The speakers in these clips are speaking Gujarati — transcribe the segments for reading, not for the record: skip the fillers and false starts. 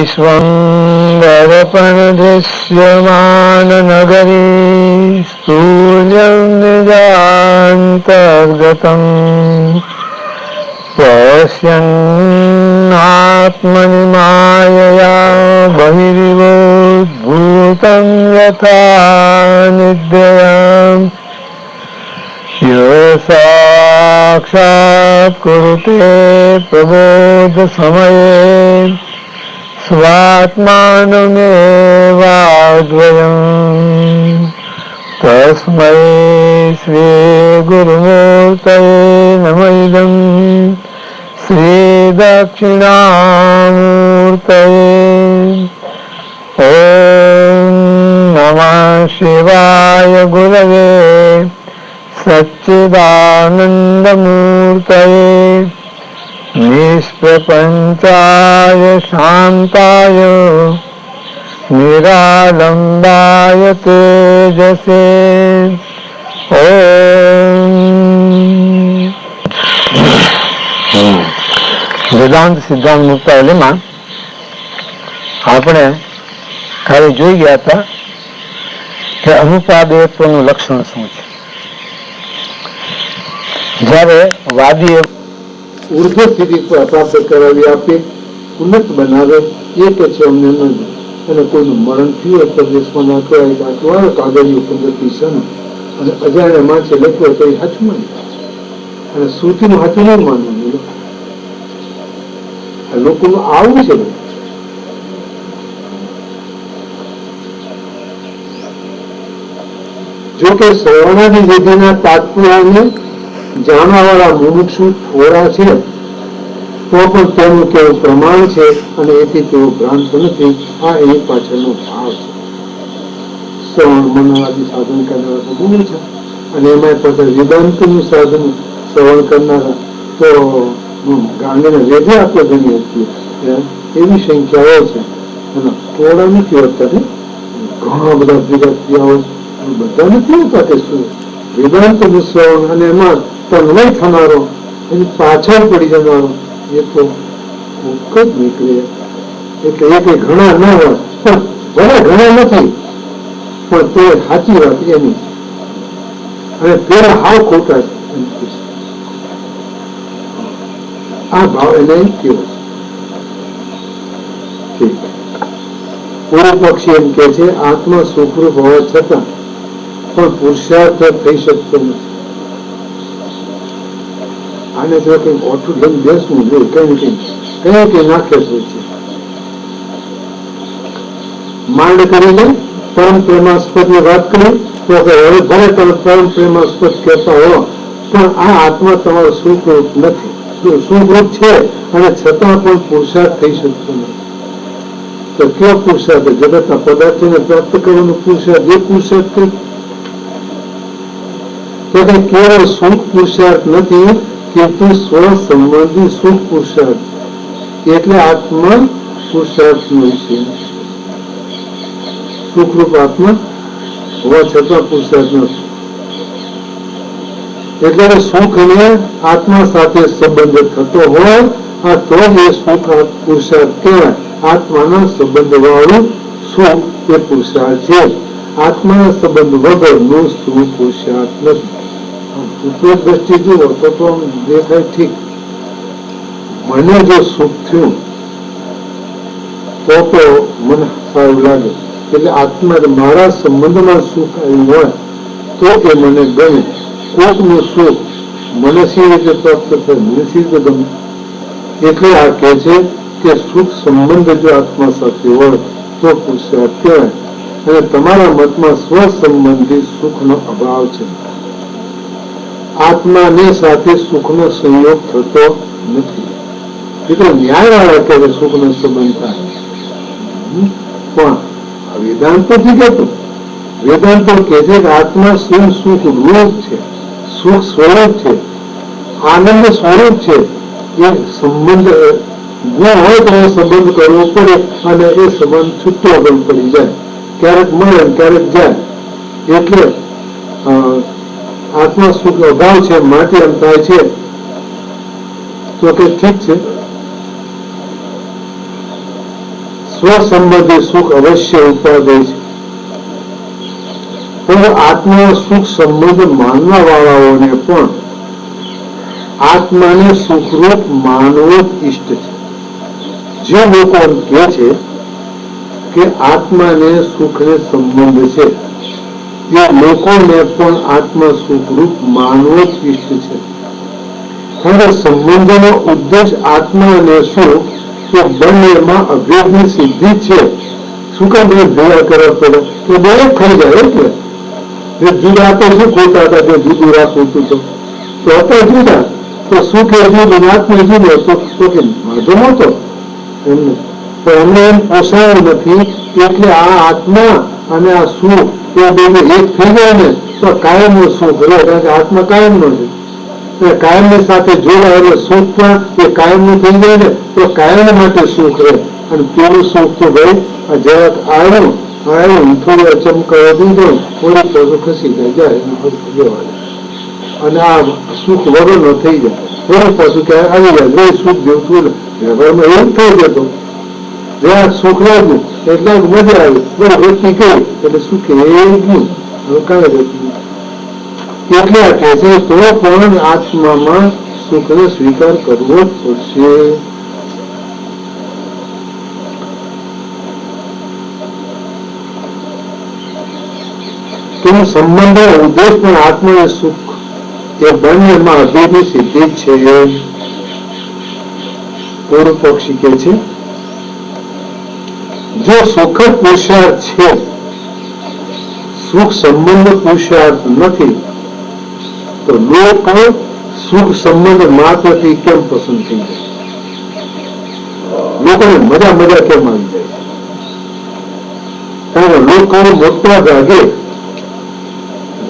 विश्वं सूर्यं निजान्तर्गतं पश्यन्नात्मनि मायया बहिर्भूतं यथा निद्रयाम् यो साक्षात् कुरुते प्रबोधसमये स्वात्मानमेवाद्वयम् तस्मै श्रीगुरुमूर्तये नमः इदं श्रीदक्षिणामूर्तये ॐ नमः शिवाय गुरवे सच्चिदानन्दमूर्तये निष्प्रपञ्चाय शान्ताय निरालम्बाय तेजसे વેદાંત સિદ્ધાંત મુક્તાવલીમાં આપણે ખાલી જોઈ ગયા હતા કે અનુપાદેયત્વનું લક્ષણ શું છે. જ્યારે વાદીએ ઉર્ધ્વ સ્થિતિ પ્રાપ્ત કરાવી આપે, ઉન્નત બનાવે, એ કે છે અમને ન અને કોઈનું મરણ થયું હોય પ્રદેશમાં નાખવા કાગળિયું 15 પૈસાનું અને અજાણ્યામાં છે લખ્યો તો એ સાચું માને અને શ્રુતિનું સાચું નહીં માનવું. લોકોનું આવું છે. જોકે શ્રવણાદી વિધિના તાત્પર્યને જાણવા વાળા મુમુક્ષુ થોડા છે, તો પણ તેનું કેવું પ્રમાણ છે અને એથી તેઓ ભ્રાંત નથી. આ એની પાછળનો ભાવ છે. શ્રવણ મનોવાદી સાધન કરનારા બહુ છે અને એમાં પાછળ વેદાંતનું સાધન શ્રવણ કરનારા તો ગાંધીને વેદે આપણે ગણીએ છીએ એવી સંખ્યાઓ છે અને થોડા નથી હોતા. ઘણા બધા ભેગા થયા હોય બધા નથી હોતા કે શું વેદાંતનું શ્રવણ અને એમાં તન્વય થનારો એની પાછળ પડી જનારો એ તો ખૂબ જ નીકળે. એટલે એ કઈ ઘણા ન હોય પણ ભલે ઘણા નથી પણ તે સાચી વાત એની અને પેલા હાવ ખોટા છે. આ ભાવ એને કેવો છે. પૂર્વ પક્ષી એમ કે છે આત્મા સુખરૂપ હોવા છતાં પણ પુરુષાર્થ થઈ શકતો નથી. આને જો કઈ ઓઠું લઈને બેસવું જોઈએ કઈ કઈ નાખે છે. માંડ કરીને પરમ પ્રેમાસ્પદ ની વાત કરી તો હવે ભલે તમે પરમ પ્રેમાસ્પદ કહેતા હો પણ આ આત્મા તમારો સુખરૂપ નથી. સુખરૂપ છે અને છતાં પણ પુરુષાર્થ થઈ શકતો નથી. તો કેવો પુરુષાર્થ? જગતના પદાર્થોને પ્રાપ્ત કરવાનો પુરુષાર્થ. એ પુરુષાર્થ કઈ તો કઈ કેવળ સુખ પુરુષાર્થ નથી কিন্তু સ્વ સંબંધી સુખ પુરુષાર્થ. એટલે આત્મા પુરુષાર્થ નું છે. સુખરૂપ આત્મા હોવા છતાં પુરુષાર્થ નથી. એટલે સુખ અને આત્મા સાથે સંબંધ થતો હોય તો જ એ સુખ પુરુષાર્થ કહેવાય. આત્માના સંબંધ વાળું સુખ એ પુરુષાર્થ છે. આત્માના સંબંધ વગરનું સુખ પુરુષાર્થ નથી. ઉપયોગ દ્રષ્ટિ જુઓ તો દેખાય ઠીક. મને જો સુખ થયું તો મને સારું લાગે. એટલે આત્મા મારા સંબંધમાં સુખ આવ્યું હોય તો એ મને ગમે. કોકનું સુખ મને સી રીતે પ્રાપ્ત થાય, મને સી રીતે ગમે. એટલે આ કહે છે કે સુખ સંબંધ જો આત્મા સાથે હોય તો પુરુષાર્થ કહેવાય. અને તમારા મતમાં સ્વ સંબંધી સુખનો અભાવ છે. આત્માને સાથે સુખનો સંયોગ થતો નથી. એટલે ન્યાય વાળા કહે સુખનો સંબંધ થાય પણ વેદાંત નથી કહેતું. વેદાંતો કહે છે કે આત્મા સ્વયં સુખ રૂપ છે, સુખ સ્વરૂપ છે, આનંદ સ્વરૂપ છે. એ સંબંધ ગુણ હોય તો એ સંબંધ કરવો પડે અને એ સંબંધ છૂટો પણ પડી જાય. ક્યારેક મળે ક્યારેક જાય. એટલે આત્મા સુખ અભાવ છે માટે એમ થાય છે તો કે ઠીક છે. સ્વસંબંધી સુખ અવશ્ય ઉત્પાદે છે, પણ આત્મા સુખ સંબંધ માનવા વાળાઓને પણ આત્માને સુખરૂપ માનવો જ ઈષ્ટ છે. જે લોકો કહે છે કે આત્માને સુખને સંબંધ છે, તે લોકોને પણ આત્મા સુખરૂપ માનવો જ ઈષ્ટ છે. કારણ કે સંબંધનો ઉદ્દેશ આત્મા અને સુખ તો બંનેમાં અભેદની સિદ્ધિ છે. શું કામ બે ભેગા કરવા પડે? તો બે થઈ જાય. એટલે જે જુદા તો શું ખોટા હતા, જે જુદું રાખવું હતું તો હતા જુદા, તો સુખ એ જુદું આત્મા જુદો તો કે વાંધો નહોતો એમને. તો એમને એમ પોસાયું નથી. એટલે આ આત્મા અને આ સુખ એ બંને એક થઈ જાય ને તો કાયમનું સુખ રહે. કારણ કે આત્મા કાયમનો છે, કાયમની સાથે જોડાયેલો સુખ પણ એ કાયમનું થઈ જાય ને તો કાયમ માટે સુખ રહે. અને પેલું સુખ તો ભાઈ આ જરાક આવ્યું થોડી અચમકાવા દીધો, થોડી પાછું ખસી જાય અને આ સુખ વગરનો થઈ જાય. થોડું પાછું ક્યાંય આવી જાય સુખ જેવું થોડું વ્યવહારમાં એવું થઈ જતો. જ્યાં સુખ લાગ્યું એટલે મજા આવી, બરાબર વ્યક્તિ ગઈ એટલે સુખ એ ગયું. હવે કાંઈ જતું એટલે કહે છે તો પણ આત્મામાં સુખનો સ્વીકાર કરવો જ પડશે. તેનો સંબંધ ઉદ્દેશ પણ આત્મા અને સુખ એ બંનેમાં અભેદની સિદ્ધિ છે. પૂર્વ પક્ષી કે છે જો સુખ જ પુરુષાર્થ છે, સુખ સંબંધ પુરુષાર્થ નથી, તો લોકો સુખ સંબંધ માત્રથી કેમ પસંદ થઈ જાય? લોકોને મજા કેમ આવી જાય? કારણ કે લોકોને મોટા ભાગે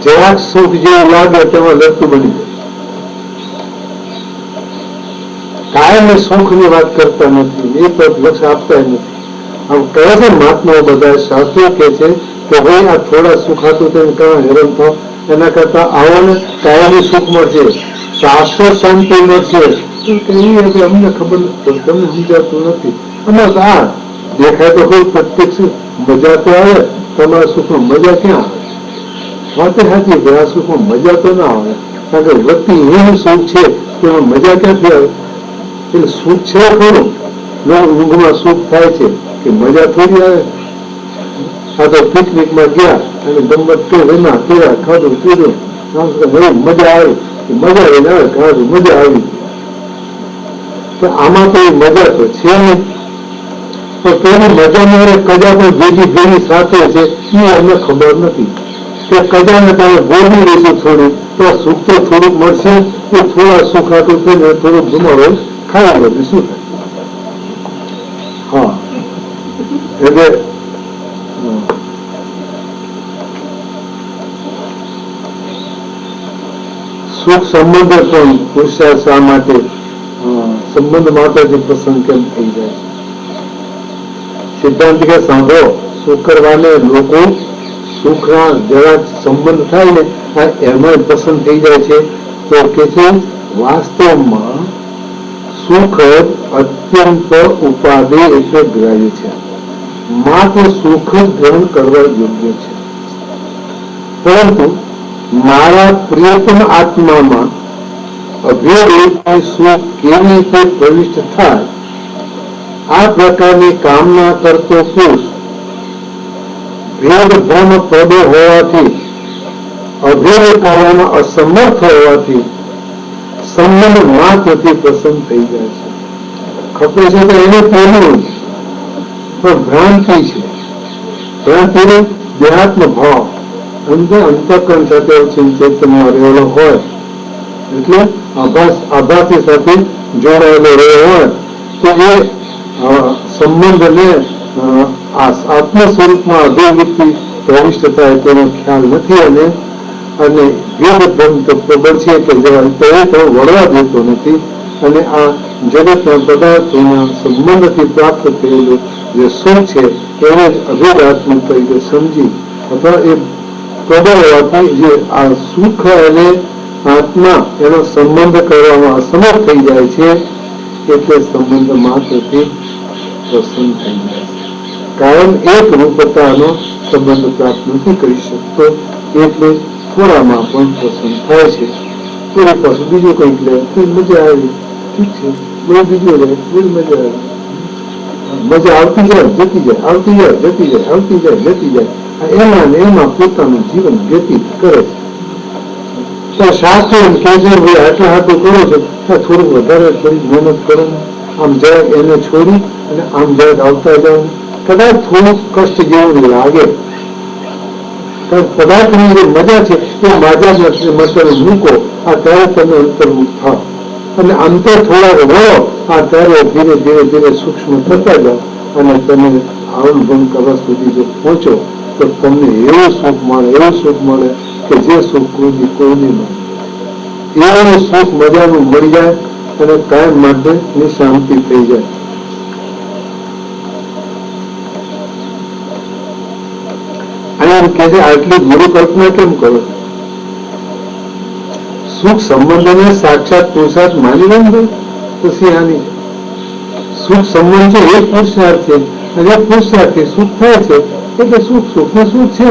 જરાક સુખ જેવું લાગે તેમાં લગતું બની જાય. કાયમ સુખ ની વાત કરતા નથી, એ તો લક્ષ આપતા નથી. આમ કહે છે મહાત્માઓ બધા શાસ્ત્રો કે છે કે ભાઈ આ થોડા સુખ હતું તેને કયા હેરાન થાવ, એના કરતા આવો ને કાયમી સુખ મળશે, શાશ્વત શાંતિ મળશે. અમને ખબર નથી, તમને સમજાતું નથી. અમે આ દેખાય તો કોઈ પ્રત્યક્ષ મજા તો આવે, તમારા સુખમાં મજા ક્યાં આવે? વાત સાચી કે આ સુખમાં મજા તો ના આવે, કારણ કે વ્યક્તિ એવું સુખ છે તેમાં મજા ક્યાંથી આવે? એટલે સુખ છે ખરું, ઊંઘમાં સુખ થાય છે કે મજા થોડી આવે? આ તો પિકનિકમાં ગયા અને ગમત કર્યા, ખાધું પીધું, મજા આવી, મજા આવીને આવે, ખાધું મજા આવી. તો આમાં તો મજા તો છે નહીં. પણ તેની મજામાં કજા પણ ભેગી સાથે છે એ અમને ખબર નથી. કે કજાને તમે ગોળવી લઈશું થોડું તો સુખ તો થોડુંક મળશે, એ થોડા સુખ આટલું થઈને થોડુંક ગુમાવો ખાવા બધું શું થાય? હા, એટલે સુખ સંબંધ પણ પુરુષાર્થ શા માટે સંબંધ માટેથી પસંદ કેમ થઈ જાય? સિદ્ધાંત કે સાંભળો, સુખ કરવાને લોકો સુખના જરા સંબંધ થાય ને એમાં પસંદ થઈ જાય છે. તો કે છે વાસ્તવમાં સુખ અત્યંત ઉપાધિ એટલે ગ્રાહ્ય છે, માત્ર સુખ જ ગ્રહણ કરવા યોગ્ય છે. પરંતુ મારા પ્રિયતમ આત્મામાં અભેદ સુખ કેવી રીતે પ્રવિષ્ટ થાય, આ પ્રકારની કામના કરતો પુરુષ ભેદ ભ્રમ પદ હોવાથી, અભેદ કરવામાં અસમર્થ હોવાથી સંબંધ માત્રથી પસંદ થઈ જાય છે. ખપે છે તો એને પહેલું પણ ભ્રાંતિ છે. ભ્રાંતિનો દેહાત્મ ભાવ અંતઃકરણ સાથે ચેતનમાં રહેલો હોય, એટલે આભાસી સાથે જોડાયેલો રહ્યો હોય તો એ સંબંધને આત્મ સ્વરૂપમાં અભિવ્યક્તિ પ્રવિષ્ટ થાય તેનો ખ્યાલ નથી. અને ભેદ તો પ્રબળ છે કે તો વળવા દેતો નથી. અને આ જગતના પદાર્થોના સંબંધથી પ્રાપ્ત થયેલું જે સુખ છે એને જ અભેદાત્મક તરીકે સમજી અથવા એ પ્રબળ હોવાથી જે આ સુખ અને આત્મા એનો સંબંધ કરવામાં અસમર્થ થઈ જાય છે, એટલે સંબંધ માત્રથી પસંદ થઈ જાય છે. કાયમ એક રૂપતાનો સંબંધ પ્રાપ્ત નથી કરી શકતો, એટલે થોડામાં પણ પસંદ થાય છે. તો એ પાછું બીજું કંઈક લે તો મજા આવી, ઠીક છે, બહુ બીજું લે બહુ મજા આવે. મજા આવતી જાય જતી જાય, આવતી જાય જતી જાય, આવતી જાય જતી જાય. એમાં ને એમાં પોતાનું જીવન વ્યતીત કરે છે. તો શાસ્ત્ર એમ કહે છે ભાઈ આટલા હાટું કરો છો, થોડું વધારે થોડી મહેનત કરો, આમ જરાક એને છોડી અને આમ જરાક આવતા જાવ. કદાચ થોડુંક કષ્ટ જેવું લાગે, પદાર્થની જે મજા છે એ મજા મૂકો, આ ત્યારે તમે અંતર્મુખ થાવ અને અંતર થોડાક વળો, આ ત્યારે ધીરે ધીરે ધીરે સૂક્ષ્મ થતા જાઓ અને તમે આવનભંગ કરવા સુધી જો પહોંચો તો તમને એવું સુખ મળે કે જે સુખ કોઈને મળે. એવું સુખ મજાનું મળી જાય અને કાયમ માટે ની શાંતિ થઈ જાય. અહીંયા કે છે આટલી ગુરુ કલ્પના કેમ કરો? સુખ સંબંધોને સાક્ષાત પુરુષાર્થ માની લો પછી આની સુખ સંબંધ છે એ પુરુષાર્થ છે અને એ પુરુષાર્થથી સુખ થાય છે એટલે સુખ ને સુખ છે.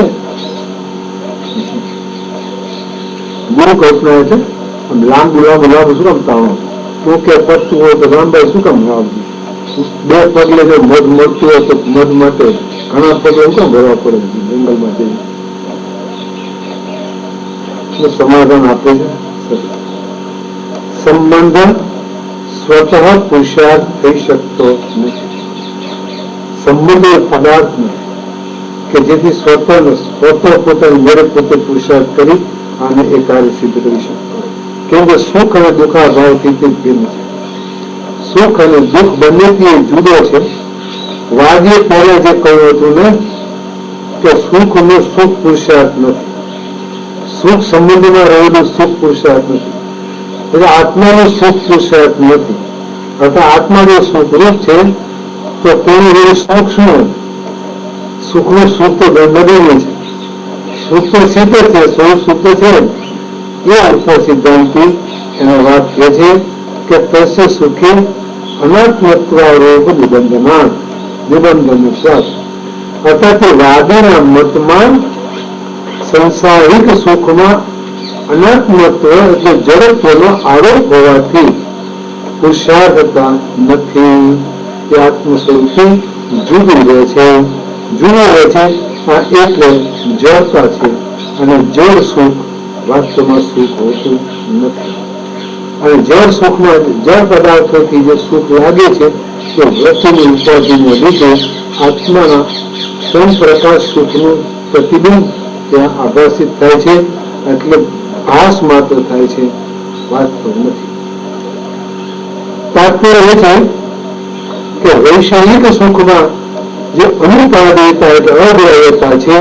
ગુરુ કલ્પના એટલે લાંબુ શું કામ તાણો? ઓકે પડતું હોય તો લાંબાઈ શું કામ લાવવું? બે પગલે જો મધ મળતું હોય તો મધ માટે ઘણા પગલે શું કામ ભરવા પડે? જંગલમાં જઈને સમાધાન આપે છે. સંબંધ સ્વતઃ પુરુષાર્થ થઈ શકતો નથી. સંબંધ એ પદાર્થ નથી કે જેથી સ્વતઃ પોતાની મેળે પોતે પુરુષાર્થ કરી અને એ કાર્ય સિદ્ધ કરી શકતો હોય. કેમ કે સુખ અને દુઃખા ભાવથી તે ભિન્ન છે. સુખ અને દુઃખ બંનેથી જુદો છે. વાદીએ પહેલા જે કહ્યું હતું ને કે સુખ નું સુખ પુરુષાર્થ નથી, સુખ સંબંધમાં રહેલું સુખ પુરુષાર્થ નથી, એટલે આત્માનું સુખ પુરુષાર્થ નથી. અથવા આત્મા જો સુખરૂપ છે તો તેનું જેવું સુખ શું? સુખનું સુખ તો નગરનું છે, સુખ તો સિદ્ધ છે, સુખ તો છે. એ અર્થ સિદ્ધાંતિ એનો વાત કહે છે કે તસ્ય સુખે અનાત્મત્વારોપ નિબંધન અર્થાત વાદના મતમાં સંસારિક સુખમાં અનાત્મત્વ એટલે જડત્વનો આરોપ હોવાથી પુરુષાર્થતા નથી. એ આત્મ સ્વરૂપથી જુદું રહે છે. એટલે જડતા છે અને જળ સુખ વાસ્તવમાં સુખ હોતું નથી. અને જળ સુખમાં જળ પદાર્થોથી જે સુખ લાગે છે તે વૃત્તિની ઉપાધિને લીધે આત્માના સંપ્રકાશ સુખનું પ્રતિબિંબ ત્યાં આભાસિત થાય છે, એટલે ભાસ માત્ર થાય છે, વાસ્તવ નથી. તાત્પર્ય એ છે કે વૈષયિક સુખમાં જે અનુપાદેયતા એટલે અગ્રાહ્યતા છે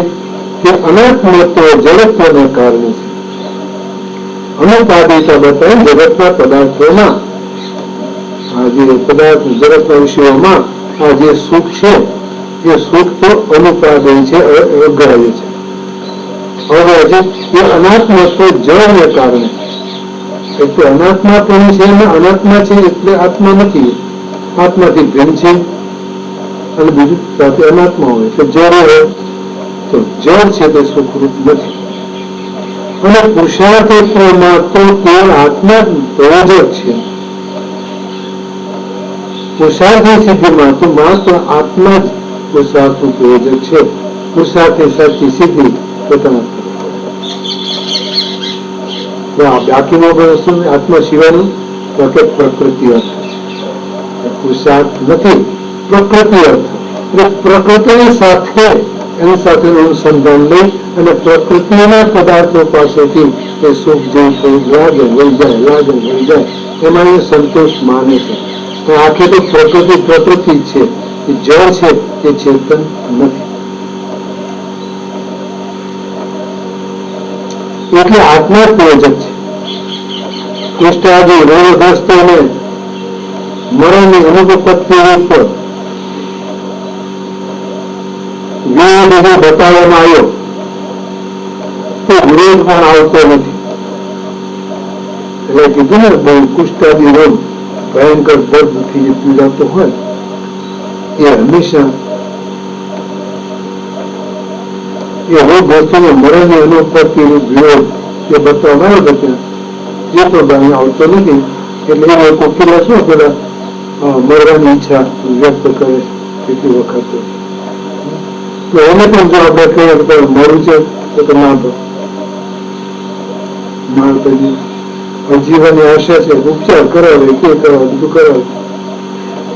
તે અનાત્મત્વ જડત્વને કારણે છે. અનુપાદેયતા બતાવે જગતના પદાર્થોમાં, આ જે પદાર્થ જગતના વિષયોમાં આ જે સુખ છે એ સુખ તો અનુપાદેય છે, અગ્રાહ્ય છે. એ અનાત્મત્વ જળને કારણે, એટલે અનાત્મા પણ છે અને અનાત્મા છે એટલે આત્મા નથી, આત્માથી ભિન્ન છે અને બીજું સાથે અનાત્મા હોય એટલે જળ હોય તો જળ છે તે સુખરૂપ નથી. અને પુરુષાર્થમાં તો કેવળ આત્મા પ્રયોજક છે. પુરુષાર્થની સિદ્ધિમાં તો માત્ર આત્મા જ પુરુષાર્થનું પ્રયોજક છે. પુરુષાર્થની સાચી સિદ્ધિ પોતાના બાકીનો વસ્તુ આત્મા સિવાયનું કે પ્રકૃતિ અર્થ પુરુષાર્થ નથી, પ્રકૃતિ અર્થ એટલે પ્રકૃતિની સાથે એની સાથેનું અનુસંધાન લઈ અને પ્રકૃતિના પદાર્થો પાસેથી એ સુખ જેવું લાગે વહી જાય એમાં એ સંતોષ માને છે. આખી તો પ્રકૃતિ છે, એ જળ છે, એ ચેતન નથી. એટલે આત્મા પ્રયોજક છે. કુષ્ઠાદિ રોગગ્રસ્તોને મરણની અનુપત્તિ ઉપર વિરોધ બતાવવામાં આવ્યો તો વિરોધ પણ આવતો નથી. એટલે કીધું ને બહુ કુષ્ઠાદિ રોગ ભયંકર દર્દથી પીડાતો હોય એ હંમેશા એ રોગ વસ્તુને મરણની અનુપત્તિનો વિરોધ એ બતાવવામાં આવ્યો હતો ત્યાં એ પણ આવતો નથી. એટલે એ લોકો પેલા શું પેલા મરવાની ઈચ્છા વ્યક્ત કરે કેટલી વખત. તો એને પણ જો આપણે કહીએ કે મરું છે તો ના માર પછી જીવનની આશા છે, ઉપચાર કરાવે કે કરાવે બધું કરાવે.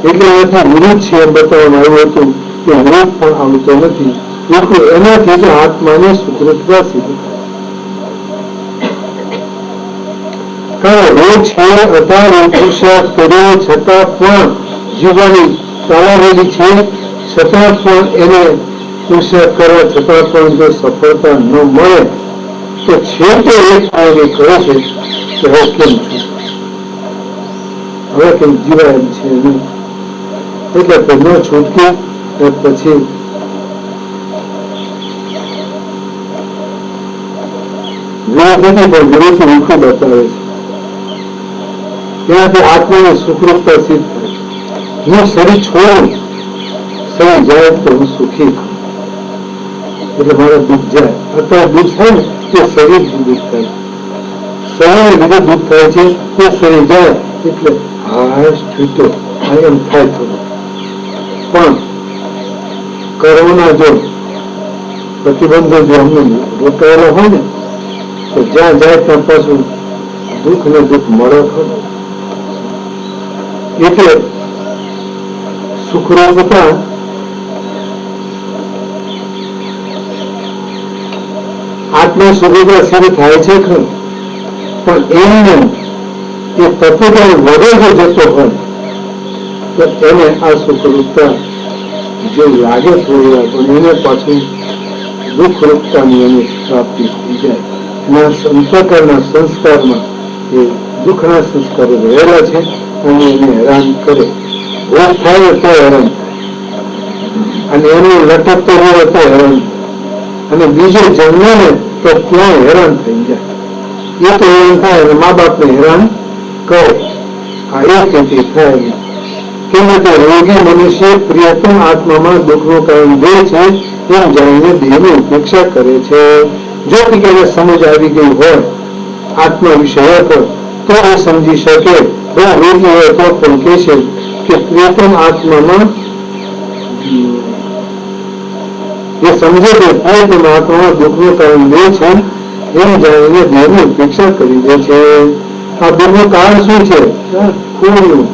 એટલે એનાથી વિરુદ્ધ છે એમ બતાવવામાં આવ્યું હતું કે વિરોધ પણ આવતો નથી. એનાથી જ આત્માને સુકૃતતા સિદ્ધ થાય. કારણ રોગ છે અત્યારે પુરુષાર્થ કર્યો છતાં પણ જીવવાની તાળાવેલી છે, છતાં પણ એને પુરુષાર્થ કરવા છતાં પણ જો સફળતા ન મળે તો છેવટે એક એને કહે છે કે હવે કેમ છું, હવે કેમ જીવાય એમ છે નહીં. એટલે પહેલો છૂટકે પછી વિરોધ નથી પણ વિરોધથી વિખું બતાવે છે. ત્યાંથી આત્માની સુખરૂપતા સિદ્ધ થાય. હું શરીર છોડું, શરીર જાય તો હું સુખી થાઉં, એટલે મારે દુઃખ જાય. અત્યારે દુઃખ થાય ને તે શરીર દુઃખ થાય, શરીરને લીધે દુઃખ થાય છે. તે શરીર જાય એટલે હાશ છૂટો એમ થાય થોડું. પણ કર્મના જો પ્રતિબંધો જો અમને રોકાયેલા હોય ને તો જ્યાં જાય ત્યાં પાછું દુઃખ ને દુઃખ મળે ખરું. એટલે સુખરૂપતા આત્મા સુખરૂપતા સિદ્ધ થાય છે ખરું, પણ એમને એ તત્વતા વગર જો જતો હોય તો એને આ સુખરૂપતા જો લાગે થોડી વાર પણ એને પાછું દુઃખરૂપતાની એની પ્રાપ્તિ થઈ જાય. એના સંસ્કારના સંસ્કારમાં એ દુઃખના સંસ્કારો રહેલા છે અને એને હેરાન કરે. રોગ થાય તો હેરાન થાય અને એનું લટકતો હોય તો હેરાન થાય અને બીજે જન્મે ને તો ક્યાં હેરાન થઈ જાય. એ તો હેરાન થાય અને મા બાપને હેરાન કરે. આ એક રીતે થાય. કેમ કે રોગી મનુષ્ય પ્રિયતમ આત્મામાં દુઃખનું કારણ દે છે એમ જાણીને દેહની ઉપેક્ષા કરે છે. જો એને સમજ આવી ગઈ હોય આત્મા વિષય તો એ સમજી શકે. રોગી હોય તો પણ કહે છે કે પ્રિયતમ આત્મામાં એ સમજે કે પ્રિયતમ આત્મામાં દુઃખનું કારણ દે છે એમ જાણીને દેહની ઉપેક્ષા કરી દે છે. આ દુઃખનું કારણ શું છે? ખોડ્યું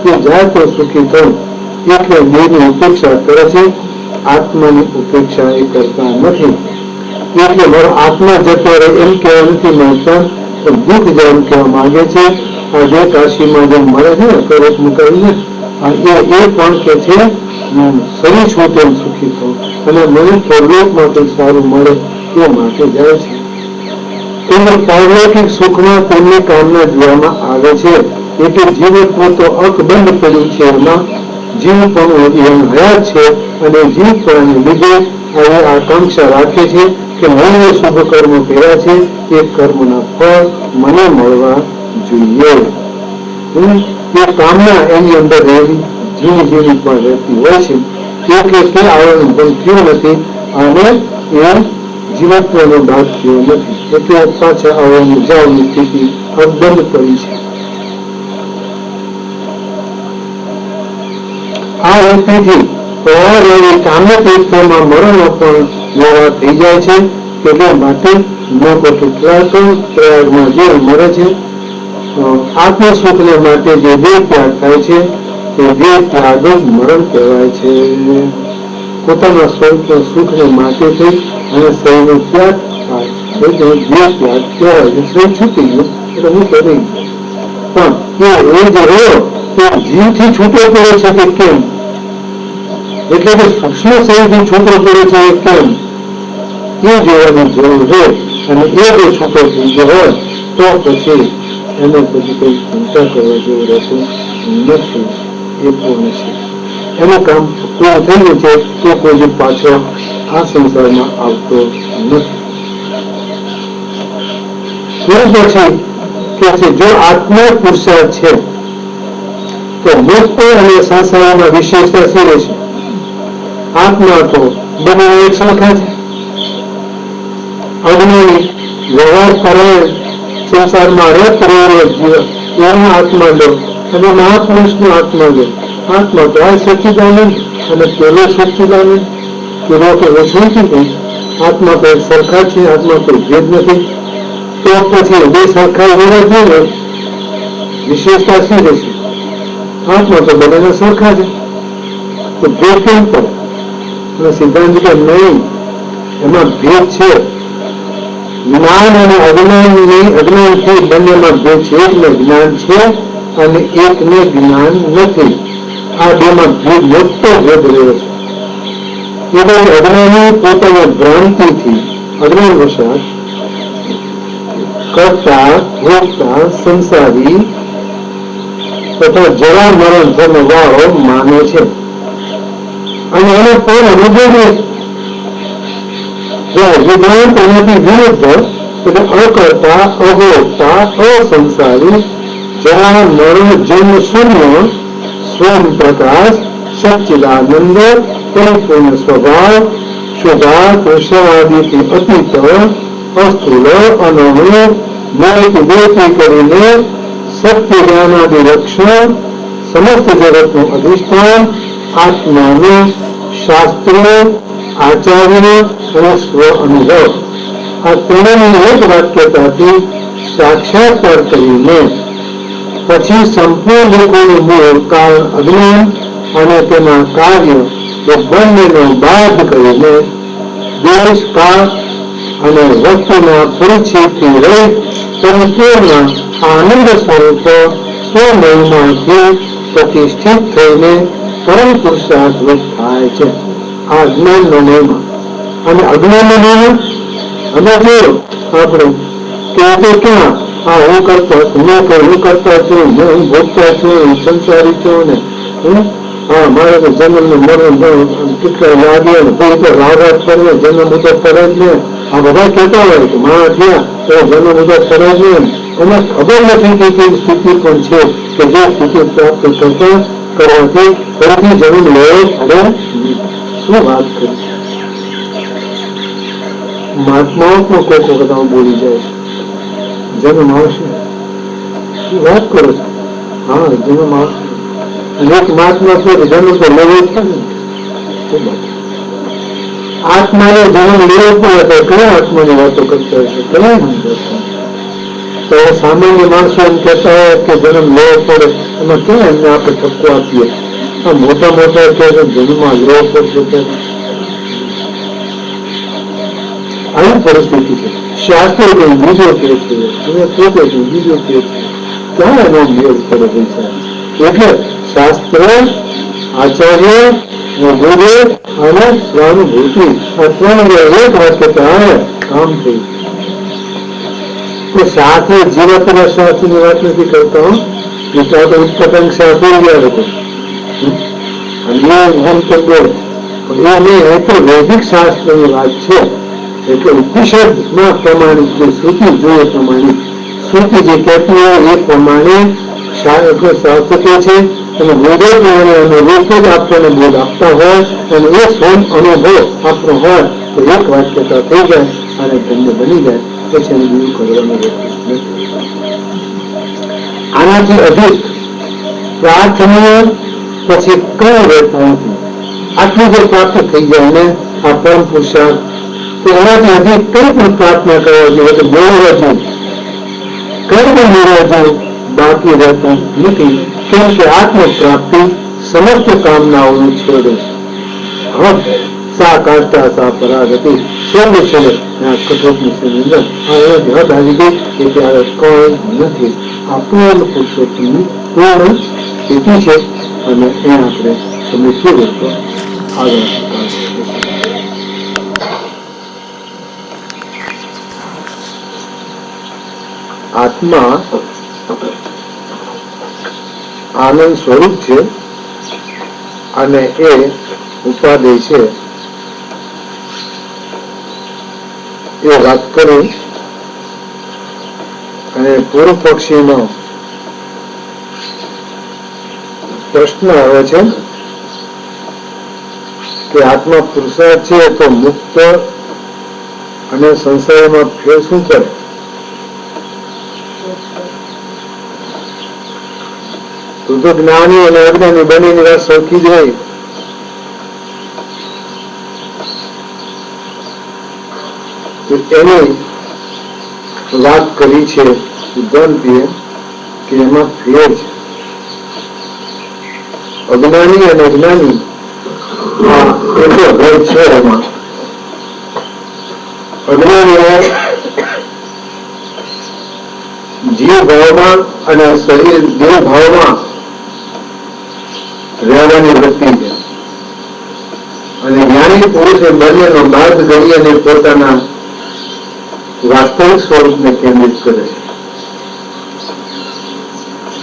કે જાય તો સુખી થવું, એટલે દેહની ઉપેક્ષા કરે છે. આત્માની ઉપેક્ષા એ કરતા નથી. એટલે મારો આત્મા જતો રહે એમ કહેવા નથી માંગતા, પણ દુઃખ જેમ કહેવા માંગે છે. આ જે કાશીમાં જેમ મળે છે ને કરોટ મુકાવીને એ પણ કે છે શરીર છું તેમ સુખી થવું અને મને પરલોકમાં કંઈક સારું મળે એ માટે જાય છે. તેમજ પારલૌકિક સુખમાં તેમની કામના જોવામાં આવે છે. એટલે જીવત્વ તો અકબંધ પડ્યું છે. એમાં જીવ પણ હયાત છે અને જીવ પણ લીધે આવી આકાંક્ષા રાખે છે કે મને શુભ કર્મ કર્યા છે એ કર્મના ફળ મને મળવા જોઈએ. એ કામના એની અંદર રહેલી જીવી પણ રહેતી હોય છે. એટલે તે આવરણ પણ થયું નથી અને એ જીવત્વનો ભાગ થયો નથી. એટલે પાછા આવવાની જાવની સ્થિતિ અકબંધ પડી છે. આ રીતથી કામ્ય તીર્થોમાં મરણ પણ વ્યવહાર થઈ જાય છે. એટલે માટે લોકો કેટલાક પ્રયાગમાં જે મળે છે આત્મ સુખને માટે જે દેહ ત્યાગ થાય છે તે દેહ ત્યાગ જ મરણ કહેવાય છે. પોતાના સ્વરૂપ સુખને માટે થઈ અને શરીરનો ત્યાગ થાય એટલે દેહ ત્યાગ કહેવાય. શરીર છૂટી ગયું એટલે હું કરી પણ એ જે રહ્યો તે જીવથી છૂટો પડે છે કે કેમ, એટલે કે સૂક્ષ્મ શરીરથી છૂટો પડે છે કેમ એ જોવાની જરૂર છે. અને એ જો છૂટો થઈ ગયો હોય તો પછી એને પછી કઈ ચિંતા કરવા જેવું રહેતું નથી. એ પૂર્ણ છે. એનું કામ પૂર્ણ થઈ ગયું છે તો કોઈ પાછો આ સંસારમાં આવતો નથી. પછી કે છે જો આત્મા પુરુષાર્થ છે તો મુક્ત અને સંસારમાં વિશેષતા શું રહેશે? આત્મા તો બંને એક સરખા છે. પ્રમાણે વ્યવહાર કરે, સંસારમાં રત રહે એનો આત્મા લો અને મહાપુરુષનો આત્મા લો. આત્મા તો આ સચ્ચિદાનંદ અને પેલો સચ્ચિદાનંદ, પેલો તો વૈષ્ણવ નથી. આત્મા તો સરખા છે, આત્મા કોઈ ભેદ નથી. તો પછી બે સરખા હોવા જોઈએ, વિશેષતા શું રહેશે? આત્મા તો બધાના સરખા છે, તો ભેદ કેમ પડે? અને સિદ્ધાંત કે નહીં, એમાં ભેદ છે. જ્ઞાન અને અજ્ઞાનથી બંનેમાં ભેદ છે. એકને જ્ઞાન છે અને એકને જ્ઞાન નથી. આ બેમાં ભેદ મોટો ભેદ રહ્યો છે. એટલે અજ્ઞાની પોતાની ભ્રાંતિથી અજ્ઞાન વશાત કરતા ભોગતા સંસારી તથા જરા મરણ ધર્મ વાળો માને છે અને એને પણ અનુભવે છે. વેદાંત એનાથી વિરુદ્ધ એટલે અકર્તા, અભોગતા, અસંસારી, જરા મરણ જન્મ શૂન્ય, સ્વયં પ્રકાશ, સચ્ચિદાનંદ, પરિપૂર્ણ સ્વભાવ, શુદ્ધાર્થ, શવાદીથી અતીત, અસ્થૂલ, અનવય, મોહિત દેતી કરીને સત્ય જ્ઞાનાદિ રક્ષણ, સમસ્ત જગતનું અધિષ્ઠાન, આત્માનું શાસ્ત્ર, આચાર્ય અને સ્વ અનુભવ, આ ત્રણની એક વાક્યતાથી સાક્ષાત્કાર કરીને પછી સંપૂર્ણ લોકોનું મૂળ કારણ અજ્ઞાન અને તેના કાર્ય એ બંનેનો બાદ કરીને દેશ, કાળ અને વસ્તુના પરિચયથી રહિત પરિપૂર્ણ આનંદ સ્વરૂપ સ્વમહિમાથી પ્રતિષ્ઠિત થઈને પરમ પુરુષાર્થ થાય છે. આ જ્ઞાનનો મહિમા અને અજ્ઞાનનો મહિમા. અને જો આપણે કે ક્યાં હું કરતો હું કરતા છું, હું ભોગતા છું, હું સંસારી છું ને મારે તો જન્મ મરણ કેટલા લાગે ને ભાઈ તો રાગત કરે, જન્મ ઉદય કરે જ ને. આ બધા કહેતા હોય કે મારા થયા તો જન્મ ઉદય કરે જ ને. એને ખબર નથી કે કઈ સ્થિતિ પણ છે કે જે સ્થિતિ પ્રાપ્ત કરતા કરવાથી ફરીથી જન્મ લેવો પડે. શું વાત કરી? મહાત્માઓ પણ કોઈ વખત બોલી જાય છે, જન્મ આવશે. શું વાત કરો છો? હા, જન્મ આવશે. એક મહાત્મા છે જન્મ તો લેવો જ છે ને. આત્માને જન્મ લેવો પડે તો કયા આત્માની વાતો કરતા હશે? કયા તો સામાન્ય માણસો એમ કહેતા હોય કે જન્મ લેવો પડે, એમાં ક્યાં એમને આપણે ઠપકો આપીએ? આ મોટા મોટા કે જન્મ લેવો પડશે. આવી પરિસ્થિતિ છે. શાસ્ત્ર કઈ બીજો કે છે, તમે પોતે કઈ બીજો કે છે. ક્યાં એનો મેળ પડે પૈસા? એટલે શાસ્ત્ર, આચાર્ય, ગુરુ અને સ્વાનુભૂતિ આ ત્રણ એક વાક્યતા કામ થઈ. તો સાથે જીવતના શાસ્ત્રની વાત નથી કરતા. પિતા તો ઉત્પતંગ શાસ્ત્ર ગયા હતો અને એમ તો બોલ પણ એ નહીં, એ તો વૈદિક શાસ્ત્રની વાત છે. એટલે ઉપનિષદમાં પ્રમાણિત જે શ્રુતિ જોઈએ પ્રમાણે શ્રુતિ જે કહેતી હોય એ પ્રમાણે શાસ્ત્ર કહે છે. અને વેદો પ્રમાણે અનુરૂપ જ આપણને બોધ આપતા હોય અને એ સ્વયં અનુભવ આપણો હોય તો એક વાક્યતા થઈ જાય અને ધન્ય બની જાય. પછી એને બીજું કરવાનું નથી. આનાથી અધિક પ્રાર્થના પછી કઈ રહેતા નથી. આટલું જો પ્રાપ્ત થઈ જાય ને આ પરમ પુરુષાર્થ, તો એનાથી અધિક કઈ પણ પ્રાર્થના કરવા જોઈએ તો મેળવવા જોઈએ, કઈ પણ મેળવવા જોઈએ બાકી રહેતા નથી. કેમ કે આત્મ પ્રાપ્તિ સમસ્ત કામનાઓનો છેડો છે. સા કાષ્ટા સા પરાગતિ છેલ્લે છેલ્લે કઠોળની અંદર હદ આવી ગઈ કે ત્યારે કોઈ નથી. આ પૂર્ણ પુરુષોત્તમની પૂર્ણ સ્થિતિ છે અને એ આપણે સમજીએ તો આગળ આત્મા આનંદ સ્વરૂપ છે અને એ ઉપાદેય છે. એ વાત કરી અને પૂર્વ પક્ષીનો પ્રશ્ન આવે છે કે આત્મા પુરુષાર્થ છે તો મુક્ત અને સંસારમાં ફેર શું કરે? તું તો જ્ઞાની અને અજ્ઞાની બંનેની વાત સરખી જ હોય. એની વાત કરી છે સિદ્ધાંતિએ કે એમાં ફેર છે. અજ્ઞાની અને જ્ઞાની એટલો ભેદ છે. એમાં અજ્ઞાનીઓ જીવ ભાવમાં અને શરીર દેહ ભાવમાં રહેવાની વૃત્તિ છે અને જ્ઞાની પુરુષે બંનેનો બાદ કરી અને પોતાના વાસ્તવિક સ્વરૂપને કેન્દ્રિત કરે છે.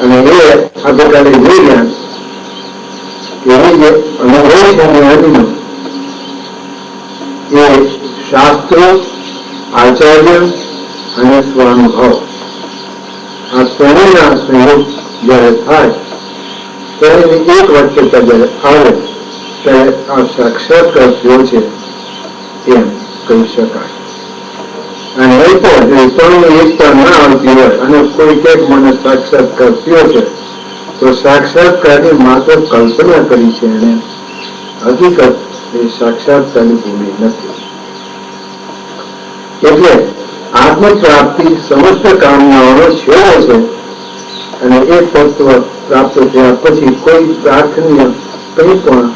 અને એ આપણે જોઈ ગયા કે એ જે અનુભવ છે જ્ઞાનીનો એ શાસ્ત્રો, આચાર્ય અને સ્વાનુભવ આ ત્રણેયના સંયોગ જયારે થાય ત્યારે એક વાક્યતા જયારે આવે ત્યારે આ સાક્ષાત્કાર થયો છે એમ કહી શકાય. અને એ તો ત્રણની એકતા ના આવતી હોય અને કોઈ ક્યાંક મને સાક્ષાત્કાર થયો છે તો સાક્ષાત્કારની માત્ર કલ્પના કરી છે એને હકીકત એ સાક્ષાત્કારની ભૂમિ નથી. એટલે આત્મ પ્રાપ્તિ સમસ્ત કામનાઓનો છેડો છે અને એ તત્વ પ્રાપ્ત થયા પછી કોઈ પ્રાર્થનીય કંઈ પણ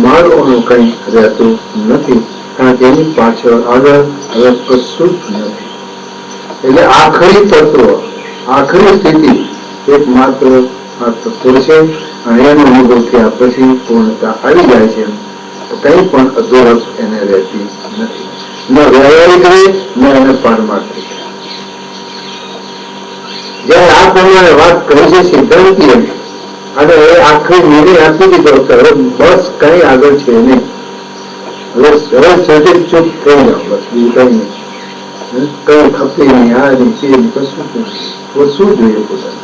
માગવાનું કંઈ રહેતું નથી, કારણ કે એની પાછળ આગળ હવે કશું જ નથી. એટલે આખરી તત્વ, આખરી સ્થિતિ એકમાત્ર આ તત્વ છે અને એનો અનુભવ થયા પછી પૂર્ણતા આવી જાય છે. કંઈ પણ અધૂરપ એને રહેતી નથી, ન વ્યવહારિક રહે ન એને પારમાર્થિક. જયારે આ પ્રમાણે વાત કરી છે સિદ્ધાંતિએ અને એ આખરી નિર્ણય આપી દીધો કે હવે બસ કઈ આગળ છે નહીં, હવે સરળ સર્જિત ચૂપ થઈ જાઓ, બસ બીજું કઈ નહીં, કઈ ખપે નહીં, આ નહીં તે નહીં, કશું તો શું જોઈએ પોતાને.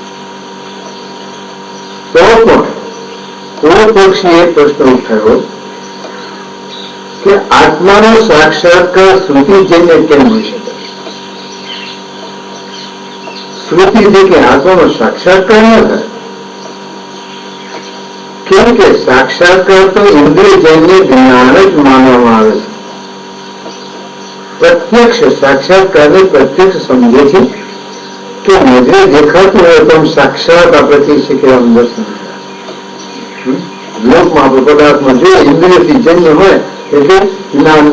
તો પણ કોઈ પક્ષી એ પ્રશ્ન ઉઠાવ્યો કે આત્માનો સાક્ષાત્કાર શ્રુતિજન્ય કેમ હોઈ શકે? શ્રુતિ છે કે આત્માનો સાક્ષાત્કાર ન થાય, કેમ કે સાક્ષાત્કાર તો ઇન્દ્રિયજન્ય જ્ઞાન જ માનવામાં આવે છે. પ્રત્યક્ષ સાક્ષાત્કારને પ્રત્યક્ષ સમજે છે કે નજરે દેખાતું હોય તો સાક્ષાત આપણેથી શીખવાનું દર્શન થાય. લોકમાં આપણે પદાર્થમાં જોઈએ ઇન્દ્રિયથી જન્ય હોય એટલે જ્ઞાન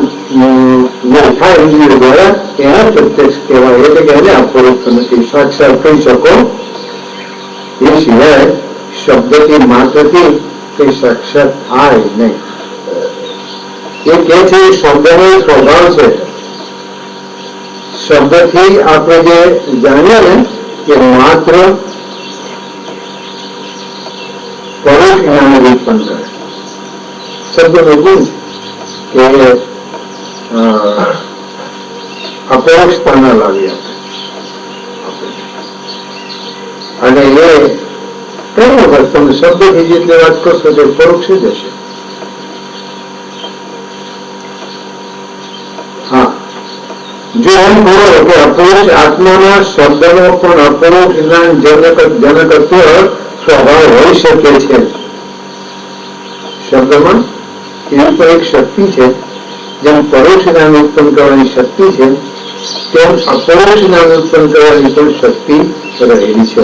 થાય ઇન્દ્રિય દ્વારા એને પ્રત્યક્ષ કહેવાય. એટલે કે એને અપરોક્ષ નથી, સાક્ષાત કહી શકો એ સિવાય શબ્દથી માત્રથી કઈ સાક્ષાત થાય નહીં. એ કે છે શબ્દનો સ્વભાવ છે. શબ્દથી આપણે જે જાણીએ ને કે માત્ર પરોક્ષ જ્ઞાન ઉત્પન્ન કરે. શબ્દનો ગુણ કે અપરોક્ષતાના લાવી આપે અને એ કઈ વખત તમે શબ્દથી જેટલી વાત કરશો તે પરોક્ષ જ હશે. હા, જો એમ કહો કે અપરોક્ષ આત્માના શબ્દનો પણ અપરોક્ષ જ્ઞાન જનકત્વ સ્વભાવ હોઈ શકે છે. શબ્દમાં એવી પણ એક શક્તિ છે, જેમ પરોક્ષ જ્ઞાન ઉત્પન્ન કરવાની શક્તિ છે તેમ અપરોક્ષ જ્ઞાન ઉત્પન્ન કરવાની પણ શક્તિ રહેલી છે.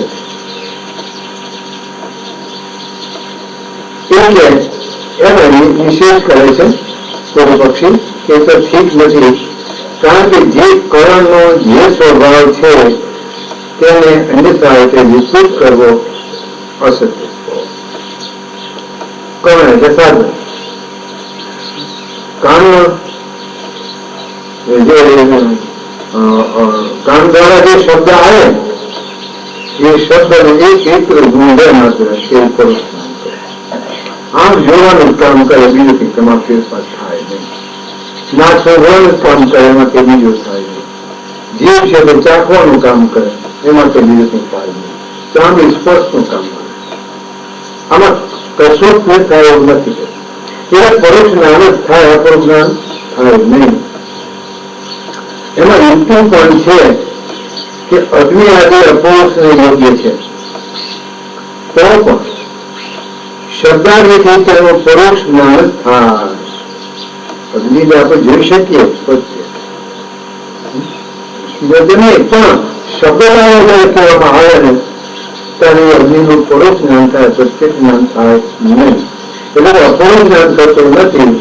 એટલે એને નિષેધ કરે છે કોઈ પક્ષી કે તો ઠીક નથી, કારણ કે જે કરણનો જે સ્વભાવ છે તેને અન્યથા રીતે વિકૃત કરવો અશક્ય. કરણ એટલે સાધન. કાન દ્વારા જે શબ્દ આવે એ શબ્દનો એક ગુંડે માત્ર આમ જોવાનું કામ કરે, બીજું કંઈ તેમાં ફેરફાર થાય નહીં. ના શોધવાનું કામ કરે એમાં તે બીજું થાય નહીં. જીવ છે તે ચાખવાનું કામ કરે એમાં તે બીજું કંઈ થાય નહીં. ચામડી સ્પર્શનું કામ કરે, આમાં કશું ફેર થાય એવું નથી. એવા પરોક્ષ જ્ઞાન જ થાય, અપરોક્ષ જ્ઞાન થાય નહીં. એમાં યુક્તિ પણ છે કે અગ્નિ આદિ અપરોક્ષને યોગ્ય છે, તો પણ શબ્દાદિથી તેનું પરોક્ષ જ્ઞાન થાય. અગ્નિને આપણે જોઈ શકીએ નહીં, પણ શબ્દ કહેવામાં આવે ને ત્યારે અગ્નિનું પરોક્ષ જ્ઞાન થાય, પ્રત્યક્ષ જ્ઞાન થાય નહીં. એટલે અપરોક્ષ જ્ઞાન થતું નથી.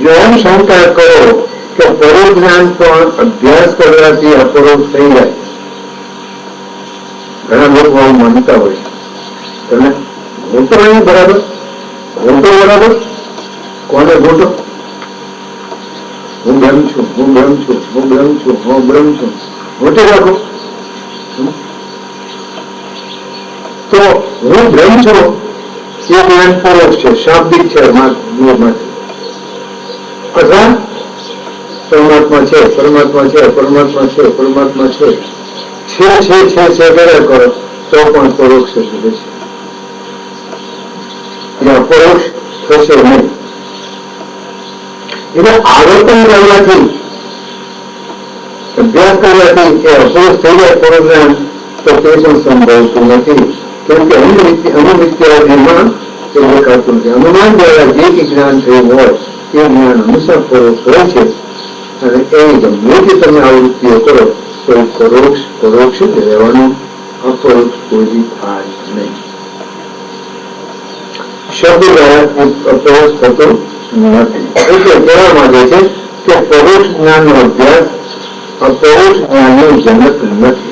જો એમ શંકા કરો કે પરોક્ષ જ્ઞાન પણ અભ્યાસ કરવાથી અપરોક્ષ થઈ જાય, ઘણા લોકો આવું માનતા હોય છે. તમે ઘોટો નહીં બરાબર, ઘોટો બરાબર, કોને ઘોટો? હું બ્રહ્મ છું, હું બ્રહ્મ છું, હું બ્રહ્મ છું, હું બ્રહ્મ છું, ઘોટે રાખો. તો હું બ્રહ્મ છું એ જ્ઞાન પરોક્ષ છે, શાબ્દિક છે માટે. અથવા પરમાત્મા છે, પરમાત્મા છે, પરમાત્મા છે, પરમાત્મા છે કર્યા કરો તો પણ પરોક્ષ છે, અપરોક્ષ થશે નહીં. એટલે આવર્તન કરવાથી, અભ્યાસ કરવાથી એ અપરોક્ષ થઈ જાય પરોક્ષ જ્ઞાન, તો તે પણ સંભવતું નથી. કેમ કે અનુમિત્યાદિમાં એ દેખાતું નથી. અનુમાન દ્વારા જે જ્ઞાન થયું હોય એ જ્ઞાન હંમેશા પરોક્ષ હોય છે. અને એ ગમે તે તમે આવૃત્તિઓ કરો તો પરોક્ષ જ રહેવાનું, અપરોક્ષ કોઈ થાય નહીં. શબ્દ દ્વારા અપરોક્ષ થતો નથી. એટલે કહેવા માંગે છે કે પરોક્ષ જ્ઞાનનો અભ્યાસ અપરોક્ષ જ્ઞાનનું જનક નથી.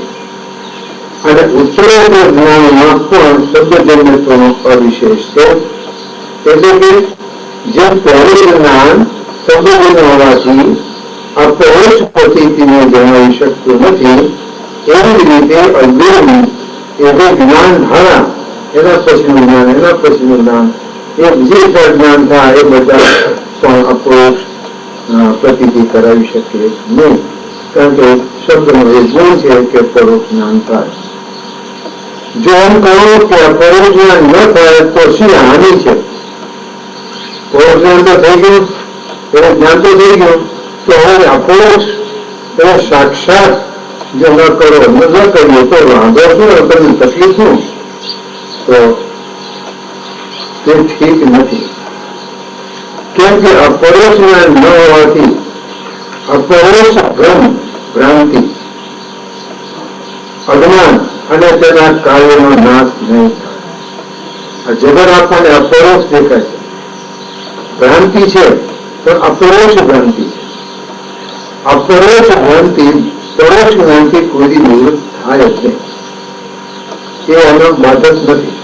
અને ઉત્તરોત્તર જ્ઞાનમાં પણ શબ્દજન્યત્વનો અવિશેષ છે. એટલે કે જે પરોક્ષ જ્ઞાન શબ્દજન્ય હોવાથી અપરોક્ષ પ્રતીતિને જણાવી શકતું નથી, એવી રીતે અજ્ઞાની એટલે જ્ઞાન ધારા, એના પછીનું જ્ઞાન, એના પછીનું જ્ઞાન, એ જે જ્ઞાન થાય એ બધા પણ અપરોક્ષ પ્રતીતિ કરાવી શકે નહીં. કારણ કે શબ્દનો એ ગુણ છે કે પરોક્ષ જ્ઞાન થાય. જો એમ કહો કે પરોક્ષ જ્ઞાન ન થાય તો શી હાનિ છે? પરોક્ષ જ્ઞાન તો થઈ ગયું, એટલે જ્ઞાન તો થઈ ગયું, તો હવે અપરોક્ષ એટલે સાક્ષાત જો ન કરો, ન કરીએ તો વાંધો શું, તમને તકલીફ શું? તો તે ઠીક નથી. કેમ કે અપરોક્ષ જ્ઞાન ન હોવાથી અપરોક્ષ ભ્રમ, ભ્રાંતિ, અજ્ઞાન અને તેના કાર્યનો નાશ નહીં થાય. આ જગત આપણને અપરોક્ષ દેખાય છે, ભ્રાંતિ છે પણ અપરોક્ષ ભ્રાંતિ છે. અપરોક્ષ ભ્રાંતિ પરોક્ષ જ્ઞાનથી કોઈ નિવૃત્ત થાય જ નહીં, એ એનો બાધક નથી.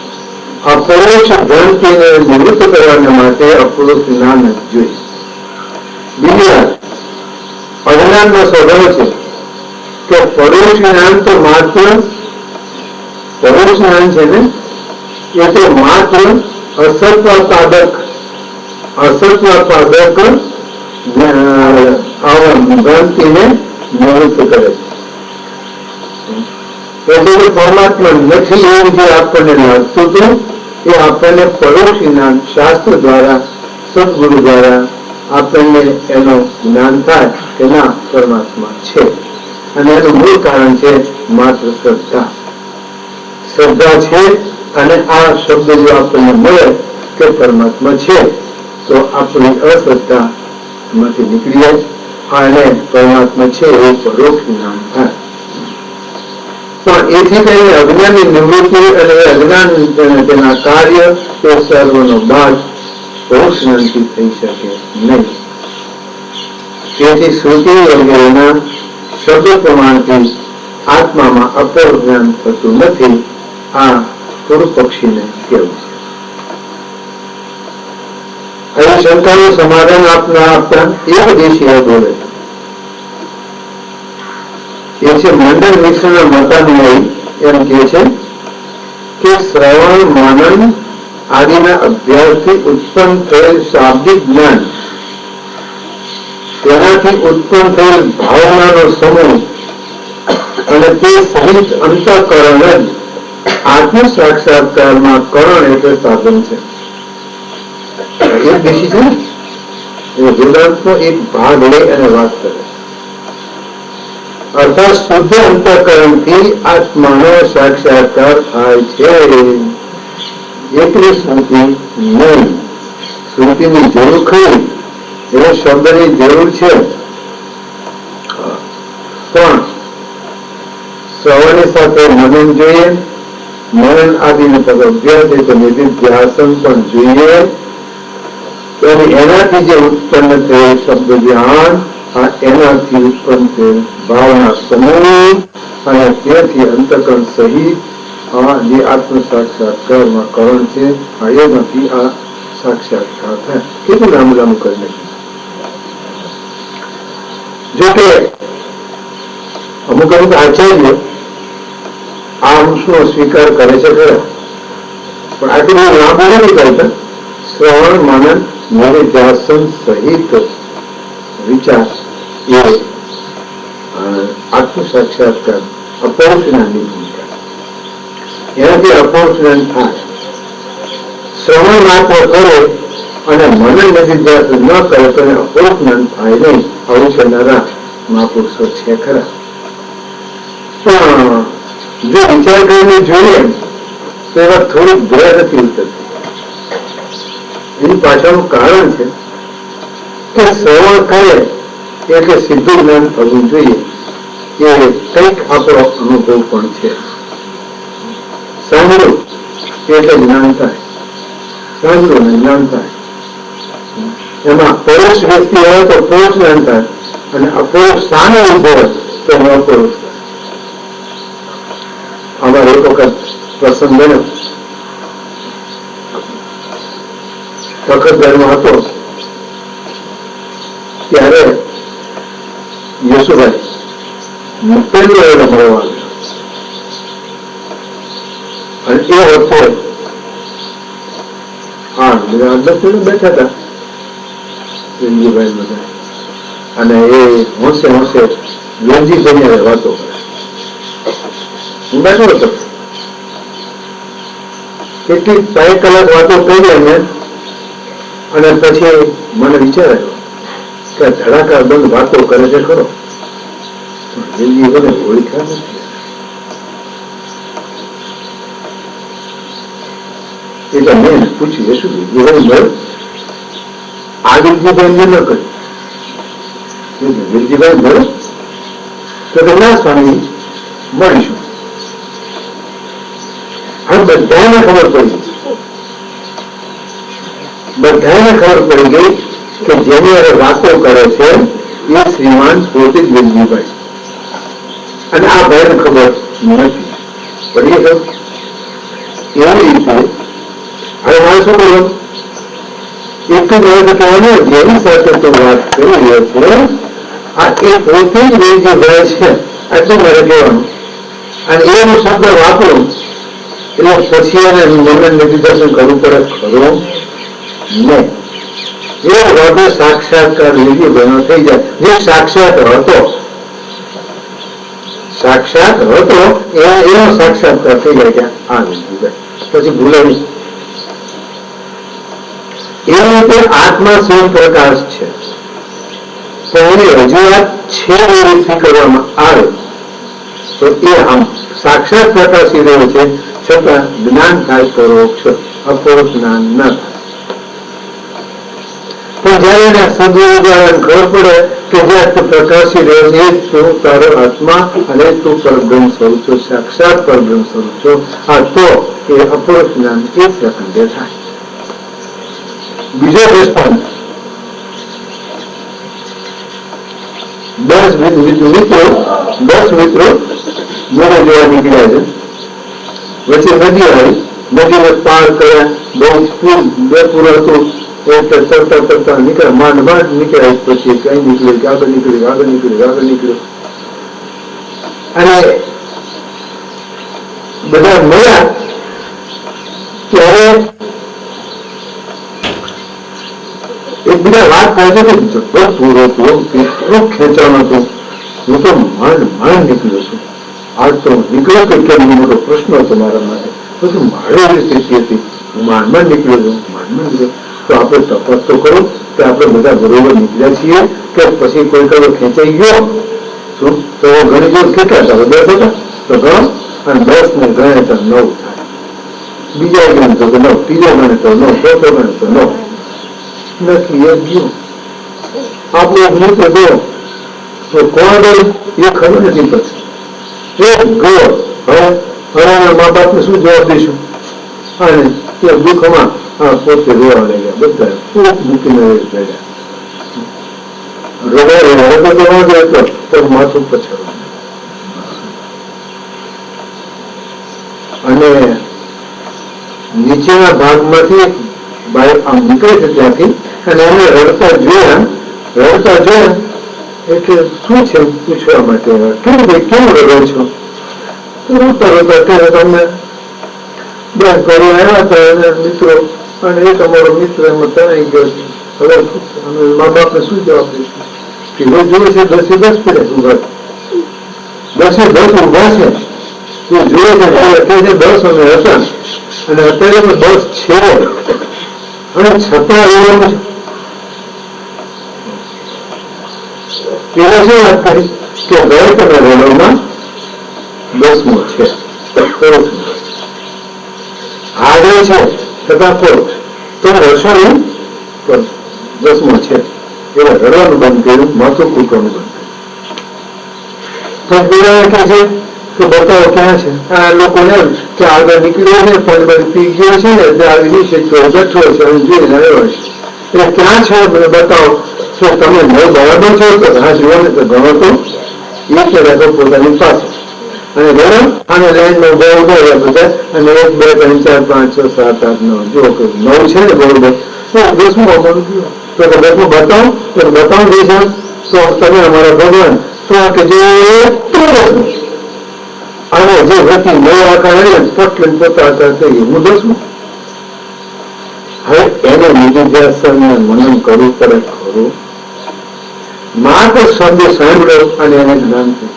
અપરોક્ષ ભ્રાંતિને નિવૃત્ત કરવા માટે અપરોક્ષ જ્ઞાન જોઈએ. બીજી વાત, અજ્ઞાનનો સ્વભાવ છે કે પરોક્ષ જ્ઞાન તો માત્ર પરોક્ષ જ્ઞાન છે ને, એ તો માત્ર અસત્વપાદક ભ્રાંતિને નિવૃત્ત કરે છે. એટલે પરમાત્મા નથી એવું જે આપણને લાગતું હતું, એ આપણને પરોક્ષ જ્ઞાન શાસ્ત્ર દ્વારા, સદગુરુ દ્વારા આપણને એનું જ્ઞાન થાય કે ના પરમાત્મા છે. અને એનું મૂળ કારણ છે માત્ર શ્રદ્ધા. શ્રદ્ધા છે અને આ શબ્દ જો આપણને મળે કે પરમાત્મા છે તો આપણી અશ્રદ્ધા માંથી નીકળી જાય અને પરમાત્મા છે એવું પરોક્ષ જ્ઞાન થાય. પણ એથી કઈ અજ્ઞાનની નિવૃત્તિ અને અજ્ઞાન તેના કાર્ય એ સર્વનો બાદ પરોક્ષ જ્ઞાનથી થઈ શકે નહીં. તેથી શ્રુતિ વગેરેના શબ્દ પ્રમાણથી આત્મામાં અપરોક્ષ જ્ઞાન થતું નથી. આ પૂર્વ પક્ષીને કેવું છે. અહીં શંકાનું સમાધાન આપતા એક દેશીય બોલે એ છે મંડળ મિશ્રના મતાનુયાયી એમ કે છે કે શ્રવણ મનન આદિના અભ્યાસથી ઉત્પન્ન થયેલ શાબ્દિક જ્ઞાન, તેનાથી ઉત્પન્ન થયેલ ભાવનાનો સમૂહ અને તે સહિત અંતઃકરણ જ આત્મ સાક્ષાત્કારમાં કરણ એટલે સાધન છે. એક દેશી છે ને એ વેદાંતનો એક ભાગ લઈ અને વાત કરે. અર્થાત શુદ્ધ અંતઃકરણથી આત્માનો સાક્ષાત્કાર થાય છે. એકલી સ્મૃતિ નહીં. સ્મૃતિની જરૂર ખરી, એવો શબ્દની જરૂર છે, પણ શ્રવણની સાથે મનન જોઈએ. મનન આદિને પદ અભ્યાસ એટલે નિધિધ્યાસન પણ જોઈએ. અને એનાથી જે ઉત્પન્ન થયેલ શબ્દ ધ્યાન, એનાથી ઉત્પન્ન થયેલ ભાવના સમૂહ અને તેથી અંતકરણ સહિત જે આત્મ સાક્ષાત્કારમાં કરણ છે, એનાથી આ સાક્ષાત્કાર થાય. કેટલું લાંબુ લાંબુ કરી નાખ્યું. જોકે અમુક અમુક આચાર્યો આ અંશનો સ્વીકાર કરે છે ખરા, પણ આટલું લાંબુ નથી કરતા. શ્રવણ મનન નિધિધ્યાસન સહિત વિચાર એ આત્મ સાક્ષાત્કાર અપરોક્ષ જ્ઞાનની ભૂમિકા. એનાથી અપરોક્ષ જ્ઞાન થાય. શ્રવણ માત્ર કરે અને મનન નિધિધ્યાસન ન કરે તો અપરોક્ષ જ્ઞાન થાય નહીં. આવું કહેનારા મહાપુરુષો છે ખરા. પણ જો વિચાર કરીને જોઈએ તો એમાં થોડીક ભય નથી ઉતરતી. એની પાછળનું કારણ છે કે શ્રવણ કરે એટલે સીધું જ્ઞાન થવું જોઈએ. એ કંઈક આપણો અનુભવ પણ છે. સાંભળ્યું એટલે જ્ઞાન થાય. સાંભળ્યું ને જ્ઞાન થાય. એમાં પરોક્ષ વ્યક્તિ હોય તો પરોક્ષ જ્ઞાન થાય, અને અપરોક્ષ સામે ઉભો હોય તો એમાં અપરોક્ષ થાય. અમારે એક વખત પ્રસંગ બન્યો. તખતગઢમાં હતો ત્યારે યશુભાઈ પહેલી વાર મળવા આવ્યો, અને એ વખતે બેઠા હતા વેલજીભાઈ બધા, અને એ હોંશે હોંશે વેલજીભાઈ વાતો કરે. હું બેઠો હતો, કેટલી 4 કલાક વાતો કરી અને પછી મને વિચાર આવ્યો કે ધડાકા બંધ વાતો કરે છે ખરો, વેલજીભાઈને ઓળખ્યા નથી. એટલે મેં પૂછ્યું શું વેલજીભાઈ આ વેલજીભાઈ ન કર્યું. વેલજીભાઈ મળ્યો તો ના સ્વામી મળીશું. હવે બધાને ખબર પડી ગઈ કે જેની હવે વાતો કરે છે એ શ્રીમાન પોતે જ વેલજીભાઈ, અને આ ભાઈને ખબર નથી પડી. એવી રીતે હવે મારે શું બોલવાનું? એક જ વાત કહેવાનું, જેની સાથે તો વાત કરી રહ્યો છે આ એ પોતે જ વેલજીભાઈ છે, આટલું મારે કહેવાનું. અને એનો શબ્દ વાપરો એટલે પછી એને મનન નિધિધ્યાસન કરવું પડે ખરો નહીં. એ વધુ સાક્ષાત્કાર લીધી બનો થઈ જાય. જે સાક્ષાત હતો એનો સાક્ષાત્કાર થઈ જાય કે આ લીધું પછી ભૂલાય નહીં. એ રીતે આત્મા સ્વયં પ્રકાશ છે, તો એની રજૂઆત છે એ રીતથી કરવામાં આવે તો એ આમ સાક્ષાત પ્રકાશી રહ્યો છે, છતાં જ્ઞાન થાય પરોક્ષ, અપરોક્ષ જ્ઞાન ન થાય. પણ જયારે એને સદુદાહરણ ખબર પડે કે જે પ્રકાશી રહ્યો છે તું તારો આત્મા અને તું પરબ્રહ્મ સ્વરૂપ છો, સાક્ષાત પરબ્રહ્મ સ્વરૂપ છો, આ તો એ અપરોક્ષ જ્ઞાન એક સેકન્ડે થાય. બીજો પ્રશ્ન, 10 મિત્રો જોડે જોવા નીકળ્યા છે. વચ્ચે નદી આવી, નદીને પાર કર્યા, બે પૂર હતું, તરતા નીકળ્યા, માંડ નીકળ્યા. પછી કઈ નીકળ્યું કે આગળ નીકળ્યું, અને બધા મળ્યા ત્યારે એકબીજા વાત કરે છે. જબ્બર પૂર હતું, કેટલું ખેંચાણ હતું, હું તો માંડ નીકળ્યો છું. આજ તો નીકળ્યો કે કેમ મોટો પ્રશ્ન હતો મારા માટે. પછી મારે એવી સ્થિતિ હતી, હું માંડ નીકળ્યો. તો આપણે તપાસ તો કરો કે આપણે બધા બરોબર નીકળ્યા છીએ કે પછી કોઈ કયો ખેંચાઈ ગયો. શું તો ઘણી જોડ કેટલા થાય 10 હતા તો ગણો અને 10 ને ગણે તો 9 થાય. બીજા ગણે તો 9, ત્રીજો ગણે તો 9, ચોથો ગણે તો 9. નથી એ ગયો આપણે મિત્ર જો તો કોણ ગયું એ ખબર નથી પડતી. એક ગયો હવે મા બાપને શું જવાબ દઈશું? અને એ દુઃખમાં પોતે રોવા લાગ્યા બધા ખૂબ મૂકીને તો માથું પછાડવું અને નીચેના ભાગમાંથી બાઈક આમ નીકળે છે ત્યાંથી અને એને રડતા જોયા એટલે શું છે પૂછવા માટે કેમ રડો છો? રોતા ત્યારે તમે બસ ઘરે આવ્યા હતા અને મિત્રો અને એક અમારો મિત્ર એમાં તણાઈ ગયો છે. હવે મા બાપને શું જવાબ દઈશું? કે જોવે છે 10 પડે ઉભા 10 ઉભા છે એ જોવે છે 10 અમે હતા અને અત્યારે પણ 10 છે અને છતાં એવું પેલા શું વાત કરી કે ગયે તમે રેલમાં 10મો છે આગળ છે છતાં તો રસો નહીં પણ 10મો છે એવા રડવાનું બંધ કર્યું, માથું કૂટવાનું બંધ કર્યું. તો પેલા કહે છે કે બતાવો ક્યાં છે? આ લોકોને કે આગળ નીકળ્યો છે પણ પી ગયો છે ને આગળ નીચે બેઠો છે જોઈને આવ્યો છે એટલે ક્યાં છે મને બતાવો. તો તમે બરાબર છો તો હા જુઓ ને તો ગણો તો એ કે રાખો પોતાની પાસે અને ગણો અને લાઈનમાં બરોબર બધા અને 1 2 3 4 5 6 7 8 9 જો કે 9 છે ને બરોબર તો 10મું અમારું ગયું તો 10મું બતાવો તો બતાવો દેશા તો તમે અમારા ભગવાન તો આ કે જે અને જે વ્યક્તિ 9 આકાર પટલ પોતા કહીએ હું 10મું. હવે એને નિધિધ્યાસનને મનન કરવું પડે ખરું? માત્ર શબ્દ સાંભળો અને એને જ્ઞાન થયું.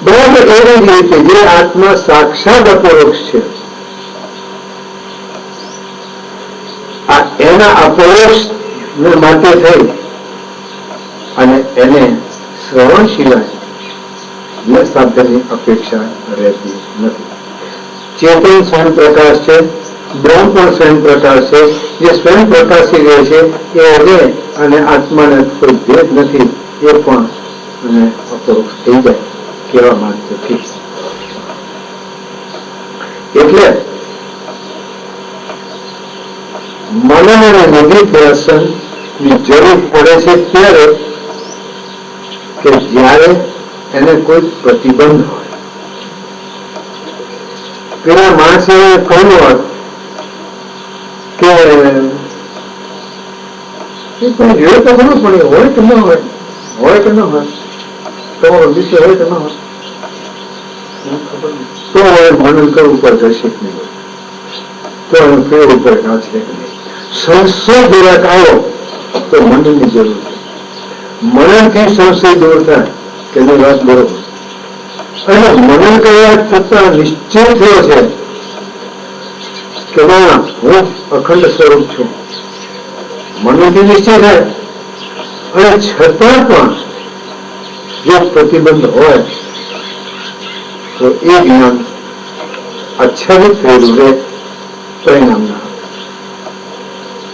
બરાબર એવી જ રીતે જે આત્મા સાક્ષાત અપરોક્ષ છે આ એના અપરોક્ષ માટે થઈ અને એને શ્રવણ સિવાય સાધનની અપેક્ષા રહેતી નથી. ચેતન સ્વયં પ્રકાશ છે, બ્રહ્મ પણ સ્વયં પ્રકાશ છે. જે સ્વયં પ્રકાશી રહે છે એને અને આત્માને કોઈ ભેદ નથી એ પણ અને અપરોક્ષ થઈ જાય કેવા માંગતો ઠીક. એટલે મનન અને નિધિધ્યાસન ની જરૂર પડે છે ત્યારે કે જ્યારે એને કોઈ પ્રતિબંધ હોય. પેલા માણસે કહ્યું હોત કે જોયું તો ઘણું પણ હોય કે ન હોય, હોય કે ન હોય, તમારો વિષય હોય કે ન હોય તો હવે મનન કરવું પર જશે નહીં તો એનું ફેર ઉપર ના છે નહીં. સંશય જરાક આવ્યો તો મનનની જરૂર છે. મનનથી સંશય દૂર થાય કે એની વાત બરોબર. અને મનન કર્યા છતાં નિશ્ચય થયો છે કે ના હું અખંડ સ્વરૂપ છું. મનનથી નિશ્ચય થાય અને છતાં પણ જો પ્રતિબંધ હોય તો એ જ્ઞાન આચ્છાદિત થયેલું રહે, પરિણામ ના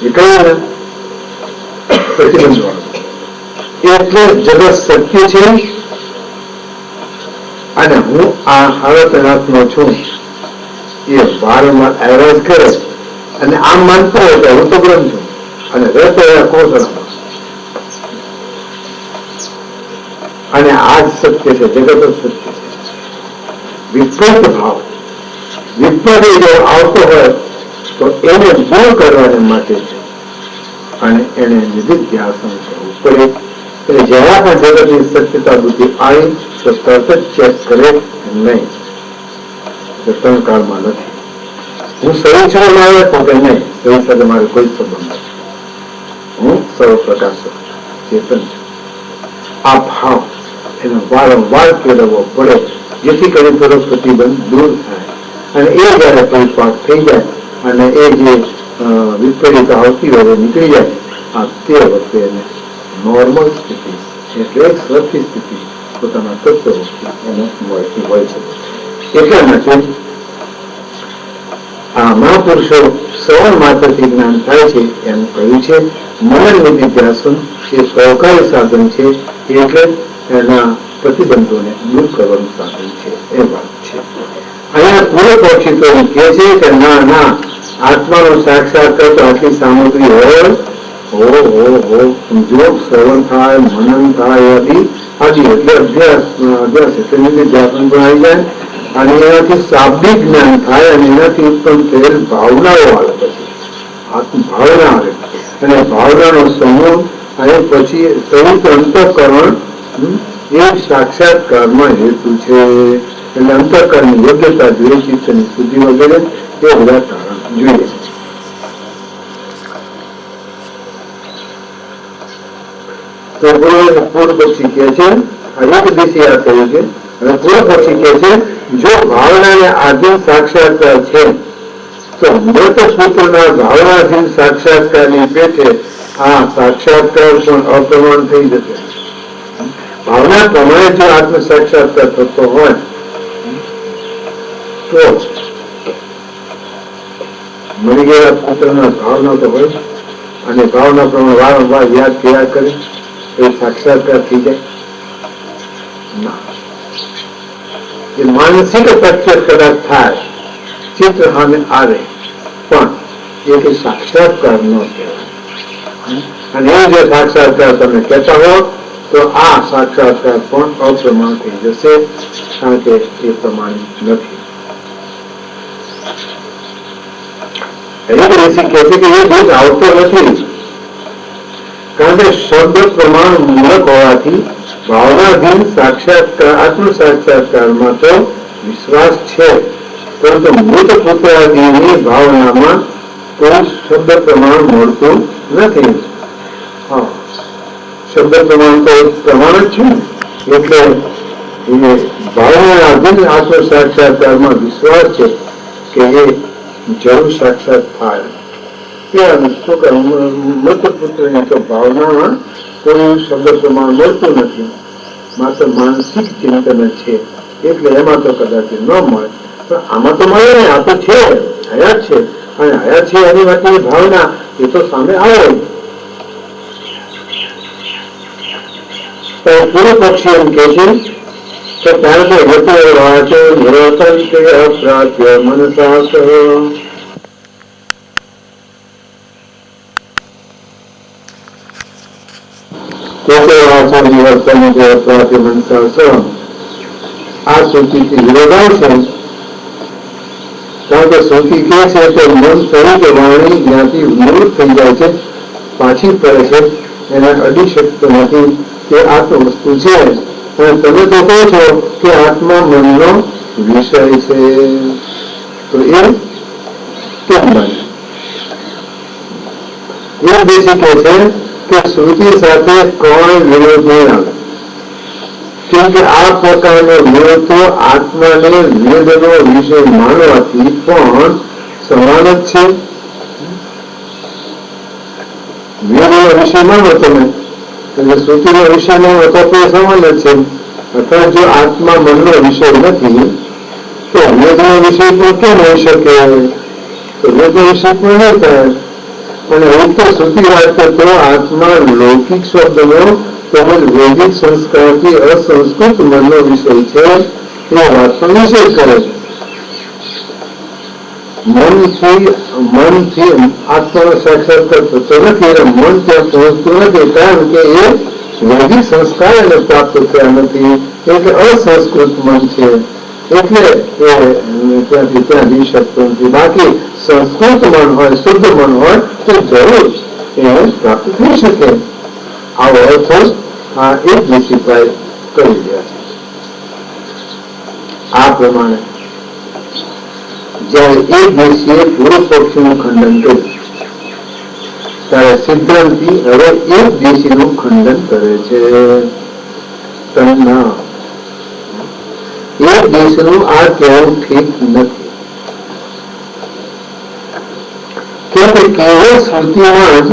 એ કયું ને પ્રતિબંધ વાળું. એટલે જગત સત્ય છે અને હું આ હાલતનાથનો છું એ વારંવાર એવરેજ કરે અને આમ માનતો હોય કે હું તો બ્રહ્મ છું અને રહેતો હોય કોસળામાં અને આ જ સત્ય છે, જગત જ સત્ય છે. વિપરીત ભાવ વિપરીત જો આવતો હોય તો એને દૂર કરવાને માટે છે અને એને નિધિધ્યાસન કરવું પડે. એટલે જરા પણ જગતની સત્યતા બુદ્ધિ આવી તો તરત જ ચેક કરે નહીં ત્રણ કાળમાં નથી. હું શરીર છું મારે તો કે નહીં, શરીર સાથે મારે કોઈ સંબંધ નથી. હું સર્વ પ્રકાશ ચેતન છું. આ ભાવ એને વારંવાર કેળવવો પડે જેથી કરી થોડો પ્રતિબંધ દૂર થાય અને એ જયારે પરિપાક થઈ જાય અને એ જે વિપરીત આવતી હોય નીકળી જાય આ તે વખતે એને નોર્મલ સ્થિતિ એટલે એક સ્વસ્થી સ્થિતિ પોતાના તત્વ એને મળતી હોય છે. એટલા માટે આ મહાપુરુષો શ્રવણ માત્રથી જ્ઞાન થાય છે એમ કહ્યું છે. મનન નિધિધ્યાસન એ સહકારી સાધન છે, એટલે એના પ્રતિબંધોને દૂર કરવાનું સાધન છે એ વાત છે. અહીંયા પૂર્વ પક્ષી તો કહે છે કે ના ના, આત્માનો સાક્ષાત્કાર તો આટલી સામગ્રી હોય, જો શ્રવણ થાય, મનન થાય, આદિ એટલે અભ્યાસ એટલે નિધિધ્યાસન પણ આવી જાય, અને એનાથી શાબ્દિક જ્ઞાન થાય, અને એનાથી ઉત્પન્ન થયેલ ભાવનાઓ આવે, પછી આત્મભાવના આવે, અને ભાવનાનો સમૂહ, અને પછી સહિત અંતઃકરણ એ સાક્ષાત્કારમાં હેતુ છે. એટલે અંતઃકરણની યોગ્યતા જોઈએ, ચિત્તની શુદ્ધિ વગેરે એ બધા કારણ જોઈએ. તો પૂર્વ પક્ષી કહે છે, એક દિશી આ થયું છે, અને પૂર્વ પક્ષી કહે છે જો ભાવનાને આધીન સાક્ષાત્કાર છે તો મૃત પુત્રના ભાવનાધીન સાક્ષાત્કારની પેટે આ સાક્ષાત્કાર પણ અપ્રમાણ થઈ જશે. ભાવના પ્રમાણે જો આત્મ સાક્ષાત્કાર થતો હોય તો મરી ગયેલા પુત્રના ભાવના તો હોય, અને ભાવના પ્રમાણે વારંવાર યાદ કર્યા કરે એ સાક્ષાત્કાર થઈ જાય ના. એ માનસિક પ્રત્યક્ષ કદાચ થાય, ચિત્ર સામે આવે, પણ એ સાક્ષાત્કાર ન કહેવાય. અને એ જો સાક્ષાત્કાર તમે કહેતા હો તો આ સાક્ષાત્કાર પણ અપ્રમાણ થઈ જશે, કારણ કે એ પ્રમાણિત નથી. એક ઋષિ કહે છે કે એ દોષ આવતો નથી, કારણ કે શબ્દ પ્રમાણ મૂળક હોવાથી ભાવનાધીન સાક્ષાત્કાર આત્મ સાક્ષાત્કારમાં તો વિશ્વાસ છે, પરંતુ મૃત પુત્રાદિની ભાવનામાં કોઈ શબ્દ પ્રમાણ મળતું નથી. શબ્દ પ્રમાણ તો પ્રમાણ જ છે, એટલે એ ભાવનાધીન આત્મ સાક્ષાત્કારમાં વિશ્વાસ છે કે એ જરૂર સાક્ષાત થાય. મૃત પુત્રની તો ભાવનામાં કોઈ શબ્દ પ્રમાણ મળતું નથી, માત્ર માનસિક ચિંતન છે, એટલે એમાં તો કદાચ ન મળે, પણ આમાં તો મળે ને. આ તો છે, હયાત છે, અને હયાત છે એની માટે ભાવના એ તો સામે આવે. તો પૂર્વ પક્ષી એમ કે છે કે ત્યારે તો હેતુ વાંચો નિરતન કે અપ્રાપ્ય મનસા આ શ્રુતિથી વિરોધાય છે, કારણ કે શ્રુતિ કે છે કે મન તરીકે વાણી જ્ઞાતિ મૂળ થઈ જાય છે, પાછી ફરે છે, એને અડી શકતો નથી, તે આત્મ વસ્તુ છે. અને તમે તો કહો છો કે આત્મા મનનો વિષય છે, તો એ કેમ બને? એ દેશી કહે છે કે શ્રુતિ સાથે કોઈ વિરોધ નહીં આવે, કેમ કે આ પ્રકારનો વિરોધ તો આત્માને વેદનો વિષય માનવાથી પણ સમાન જ છે. વેદનો વિષય માનો તમે, એટલે શ્રુતિનો વિષય માનો તો તે સમાન જ છે. અથવા જો આત્મા મનનો વિષય નથી તો વેદનો વિષય પણ કેમ હોઈ શકે? તો વેદનો વિષય પણ નહીં થાય. અને ઉક્ત શ્રુતિ વાક્ય તો આત્મા લૌકિક શબ્દનો તેમજ વૈદિક સંસ્કારથી અસંસ્કૃત મનનો વિષય છે એ વાતનો નિષેધ કરે છે. મનથી આત્માનો સાક્ષાત્કાર થતો નથી, અને મન ત્યાં પહોંચતું નથી, કારણ કે એ વૈદિક સંસ્કાર એને પ્રાપ્ત થયા નથી, એટલે અસંસ્કૃત મન છે, એટલે એ ત્યાંથી ત્યાં જઈ શકતો નથી. બાકી સંસ્કૃત મન હોય, શુદ્ધ મન હોય તો જરૂર એ પ્રાપ્ત થઈ શકે. આવો અર્થ આ એક ઋષિભાઈ કરી રહ્યા છે. આ પ્રમાણે જયારે એક દેશીએ પૂર્વ પક્ષીનું ખંડન કર્યું ત્યારે સિદ્ધાંતિ હવે એક દેશીનું ખંડન કરે છે. એક દેશનું આ કહેવું ઠીક નથી, કેમ કે કેવળ શ્રુતિમાં જ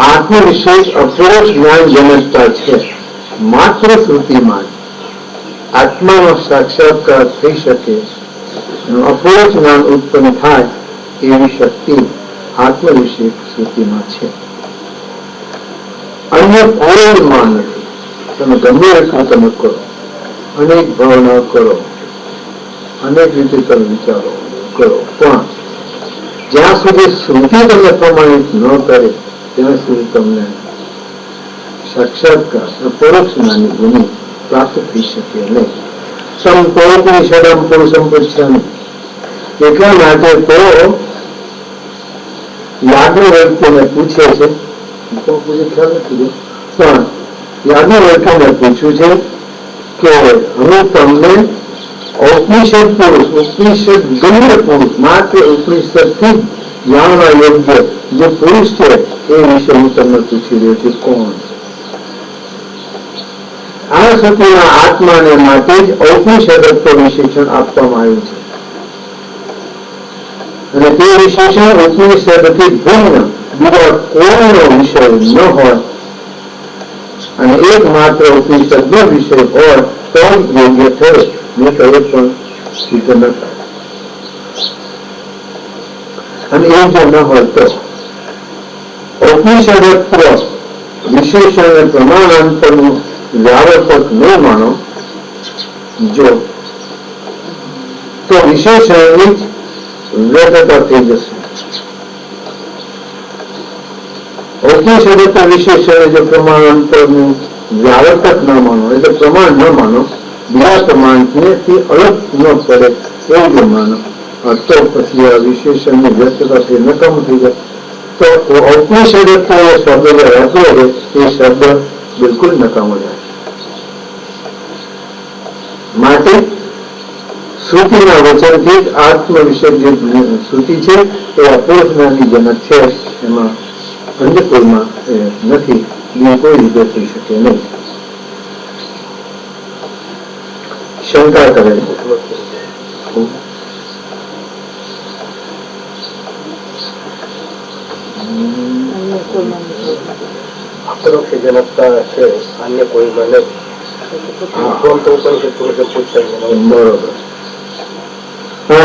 આત્મ વિશે અપરોક્ષ જ્ઞાન જનકતા છે. માત્ર શ્રુતિમાં આત્માનો સાક્ષાત્કાર થઈ શકે, અપરોક્ષ જ્ઞાન ઉત્પન્ન થાય એવી શક્તિ આત્મ વિશે શ્રુતિમાં છે. અન્ય કોઈ નથી. તમે ગમે એટલું તમે કરો, અનેક ભાવના કરો, અનેક રીતે તમે વિચારો કરો, પણ જ્યાં સુધી શ્રુતિ તમને પ્રમાણિત ન કરે ત્યાં સુધી તમને સાક્ષાત્કાર પરોક્ષ જ્ઞાનની ભૂમિ પ્રાપ્ત થઈ શકે નહીં. સંપોપનિષદમ પુરુષમ પૃચ્છામિ. એટલા માટે તો યાજ્ઞવલ્ક્યને પૂછે છે, ખ્યાલ નથી પણ યાજ્ઞવલ્ક્યને પૂછ્યું છે કે હું તમને ઉપનિષદ પુરુષ, ઉપનિષદ ગમ્ય પુરુષ, માત્ર ઉપનિષદથી જાણવા યોગ્ય જે પુરુષ છે એ વિશે હું તમને પૂછી રહ્યો છું, કોણ? આ સ્થિતિના આત્માને માટે જ ઔપનિષદત્વ વિશેષણ આપવામાં આવ્યું છે. અને તે વિશેષણ ઉપનિષદથી ભિન્ન બીજા કોઈનો વિષય ન હોય અને એકમાત્ર ઉપનિષદનો વિષય હોય તો યોગ્ય થયો, મેં કહ્યું પણ સિદ્ધ ન થાય. અને એ જો ન હોય તો ઉપનિષદત્વ વિશેષણ પ્રમાણાંતરનું વ્યાવર્તક ન માનો જો તો વિશેષણની વ્યર્થતા થઈ જશે. ઉપનિષદત્વ વિશેષણ જો પ્રમાણાંતરનું વ્યાવર્તક ન માનો એટલે પ્રમાણ ન માનો, બીજા પ્રમાણથી અલગ ન પડે એવું જો માનો તો પછી આ વિશેષણની વ્યર્થતા થઈ નકામ થઈ જાય. તો ઉપનિષદત્વ શબ્દ જે રહેતો હોય એ શબ્દ બિલકુલ નકામો જાય. માટે શ્રુતિના વચનથી જ આત્મ વિશે જે શ્રુતિ છે એ અપરોક્ષ જ્ઞાનની જનક છે, એમાં અન્ય કોઈમાં નથી, એ કોઈ રીતે થઈ શકે નહીં. શંકા કરે અપરોક્ષ જનકતા છે, અન્ય કોઈમાં નહીં.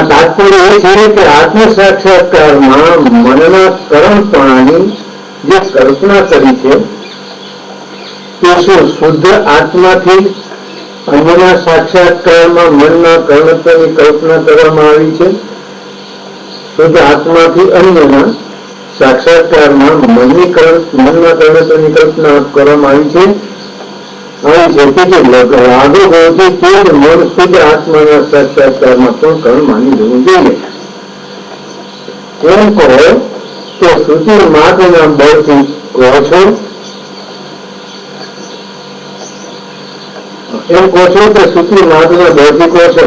તાત્પર્ય એ છે કે આત્મ સાક્ષાત્કારમાં મનના કરણપણાની જે કલ્પના કરી છે તે શું શુદ્ધ આત્માથી અન્યના સાક્ષાત્કારમાં મનના કર્ણત્વની કલ્પના કરવામાં આવી છે? શુદ્ધ આત્માથી અન્યના સાક્ષાત્કારમાં મનના કર્ણત્વની કલ્પના કરવામાં આવી છે. લાગુ તે જ મન શુદ્ધ આત્માના સાક્ષાત્કારમાં પણ કર્ણ માની જવું જોઈએ. એમ કહો તો શ્રુતિ માત્રના બળથી કહો છો, એમ કહો છો કે શ્રુતિ માત્રના બળથી કહો છો,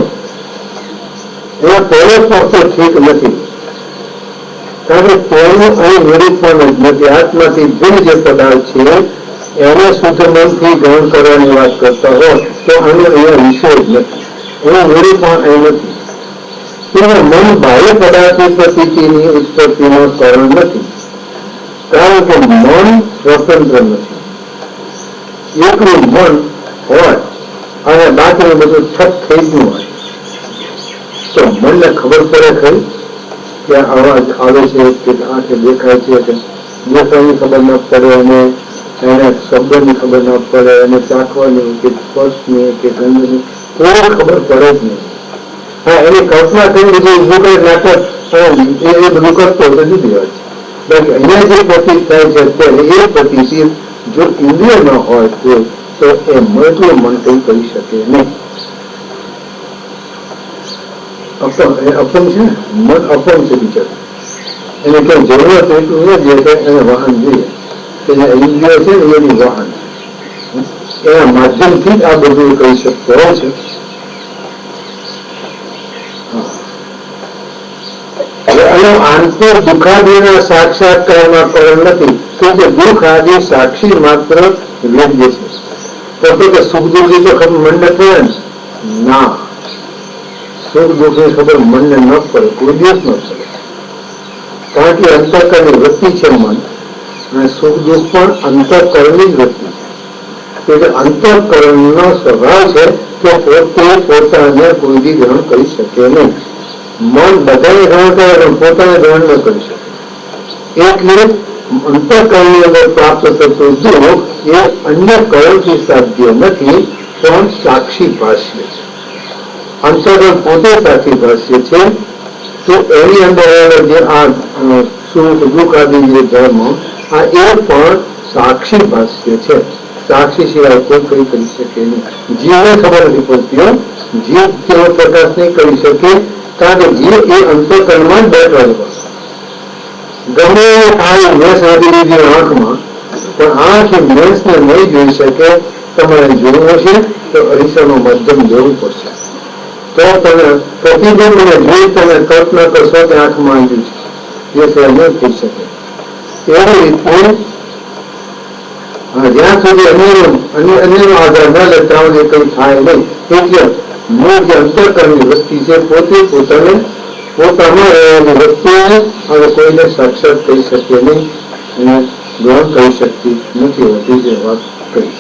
એમાં પહેલો પક્ષ ઠીક નથી. કારણ કે તેનું અહીં નિરૂપણ જ નથી. આત્માથી ભિન્ન જે પદાર્થ છે એને શુદ્ધ મનથી ગ્રહણ કરવાની વાત કરતા હોય તો આનો અહીંયા વિષય જ નથી, એનું નિરૂપણ અહીં નથી. તેનું મન બાહ્ય પદાર્થની પ્રતીતિની ઉત્પત્તિનું કારણ નથી, કારણ કે મન સ્વતંત્ર નથી. એકલું મન હોય અને બાકીનું બધું ઠપ થઈ ગયું હોય તો મનને ખબર પડે ખરી કે અવાજ આવે છે કે આંખે દેખાય છે કે દેખાવાની ખબર ન પડે, અને એને શબ્દની ખબર ન પડે, એને ચાખવાની કે સ્પર્શની કે ગંધની કોઈ ખબર પડે જ નહીં. હા, એની કલ્પના કરી બધું ઉભું કરી નાટક એ બધું કરતો તો જુદી વાત છે. બાકી અહીંયા જે પ્રતીત થાય છે અત્યારે એ પ્રતીત જો ઇન્દ્રિય ન હોય તો એ એટલું મન કંઈ કરી શકે નહીં. અપમ છે ને, મન અપમ છે બિચારું, એને કઈ જરૂરત એટલું ન જોઈએ એને વાહન જોઈએ કે જે ઇન્દ્રિયો છે ને એની વાહન એના માધ્યમથી જ આ બધું કહી શકતો હોય છે. અને આંતર દુઃખાદિના સાક્ષાત્કારમાં કારણ નથી, કે દુઃખ આદિ સાક્ષી માત્ર વેદ્ય છે. તો કે સુખ દુઃખની તો ખબર મનને પડે ને? ના, સુખ દુઃખની ખબર મનને ન પડે, કોઈ દિવસ ન પડે. કારણ કે અંતઃકરણની વૃત્તિ છે મન, અને સુખ દુઃખ પણ અંતઃકરણની જ વૃત્તિ છે. કે જે અંતઃકરણનો સ્વભાવ છે કે પોતે પોતાને કોઈ દી ગ્રહણ કરી શકે નહીં. મન બધાને ગ્રહણ કરે પણ પોતાને ગ્રહણ ન કરી શકે. એટલે અંતઃકરણની અંદર પ્રાપ્ત થતું દુઃખ એ અન્ય કરણથી સાધ્ય નથી, પણ સાક્ષી ભાષ્ય છે. અંતઃકરણ પોતે સાક્ષી ભાષ્ય છે. તો એની અંદર જે આ સુખ દુઃખ આદિ જે ધર્મ આ એ પણ સાક્ષી ભાષ્ય છે. સાક્ષી સિવાય કોઈ કઈ કરી શકે નહીં. જીવને ખબર નથી પડતી. જીવ તેવો પ્રકાશ નહીં કરી શકે, કારણ કે જીવ એ અંતઃકરણમાં જ બેઠો. ગમે એ થાય મેષ આવી લીધી આંખમાં, પણ આંખ એ મેષને નહીં જોઈ શકે. તમારે જોવું હશે તો અરીસાનું માધ્યમ જોવું પડશે. તો તમે પ્રતિબિંબને જોઈ તમે કલ્પના કરશો કે આંખમાં આવ્યું છે, એ સિવાય નહીં થઈ શકે. એવી રીતે જ્યાં સુધી અન્યનો આધાર ન લેતા હોય કઈ થાય નહીં. એટલે મૂળ જે અંતઃકરણની વસ્તુ છે પોતે પોતાને પોતામાં રહેલી વસ્તુને હવે કોઈને સાક્ષાત કરી શકે નહીં અને ગ્રહણ કરી શકતી નથી હોતી. જે વાત કરી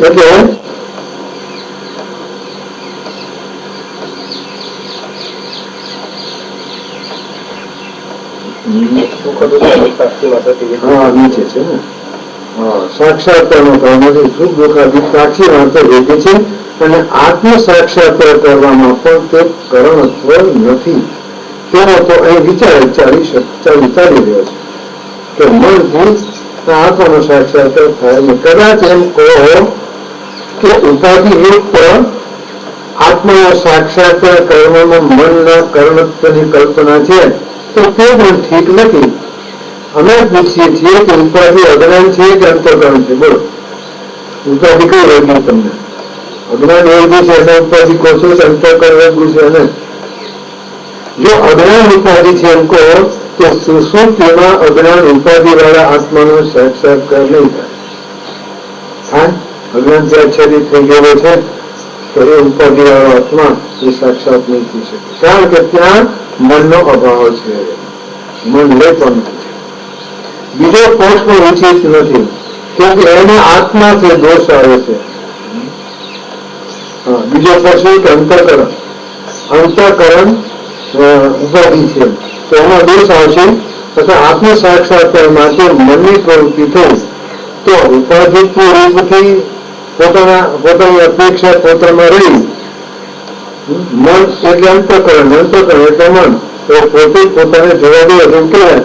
એટલે નીચે છે ને સાક્ષાત્કારનો ભાવ નથી. સુખ દુઃખાદી સાક્ષી વાંચો વેદે છે અને આત્મ સાક્ષાત્કાર કરવામાં પણ તે કરણત્વ નથી. તેનો તો અહીં વિચાર ચાલી રહ્યો છે કે મનથી આત્માનો સાક્ષાત્કાર થાય ને કદાચ એમ કહો કે ઉપાધિયુક્ત આત્માનો સાક્ષાત્કાર કરવામાં મનના કરણત્વની કલ્પના છે, તો તે પણ ઠીક નથી. અમે પૂછીએ છીએ કે ઉપાધિ અજ્ઞાન છે કે અંતઃકરણ છે? બોલો, ઉપાધિ કઈ વર્ગી? તમને અજ્ઞાન વર્ગી છે અને ઉપાધિ કોશો છે, અંતઃકરણ વર્ગી છે. અને જો અજ્ઞાન ઉપાધિ છે એમ કહો તો સુષુપ્તિમાં અજ્ઞાન ઉપાધિ વાળા આત્માનો સાક્ષાત્કાર નહીં થાય. અજ્ઞાન જે આચ્છાદિત થઈ ગયેલો છે તો એ ઉપાધિ વાળો આત્મા એ સાક્ષાત નહીં થઈ શકે, કારણ કે ત્યાં મનનો અભાવ છે. મન લે પણ નથી. બીજો પક્ષ પણ ઉચિત નથી, કેમ કે એને આત્માથી દોષ આવે છે. બીજો પક્ષ કે અંતઃકરણ ઉપાધિ છે તો એમાં દોષ આવશે. અથવા આત્મ સાક્ષાત્કાર માટે મનની પ્રવૃત્તિ થઈ તો ઉપાધિત્વ રૂપથી પોતાની અપેક્ષા પોતામાં રહી. મન એટલે અંતઃકરણ એટલે મન. તો પોતે પોતાને જવા દે એમ કહેવાય.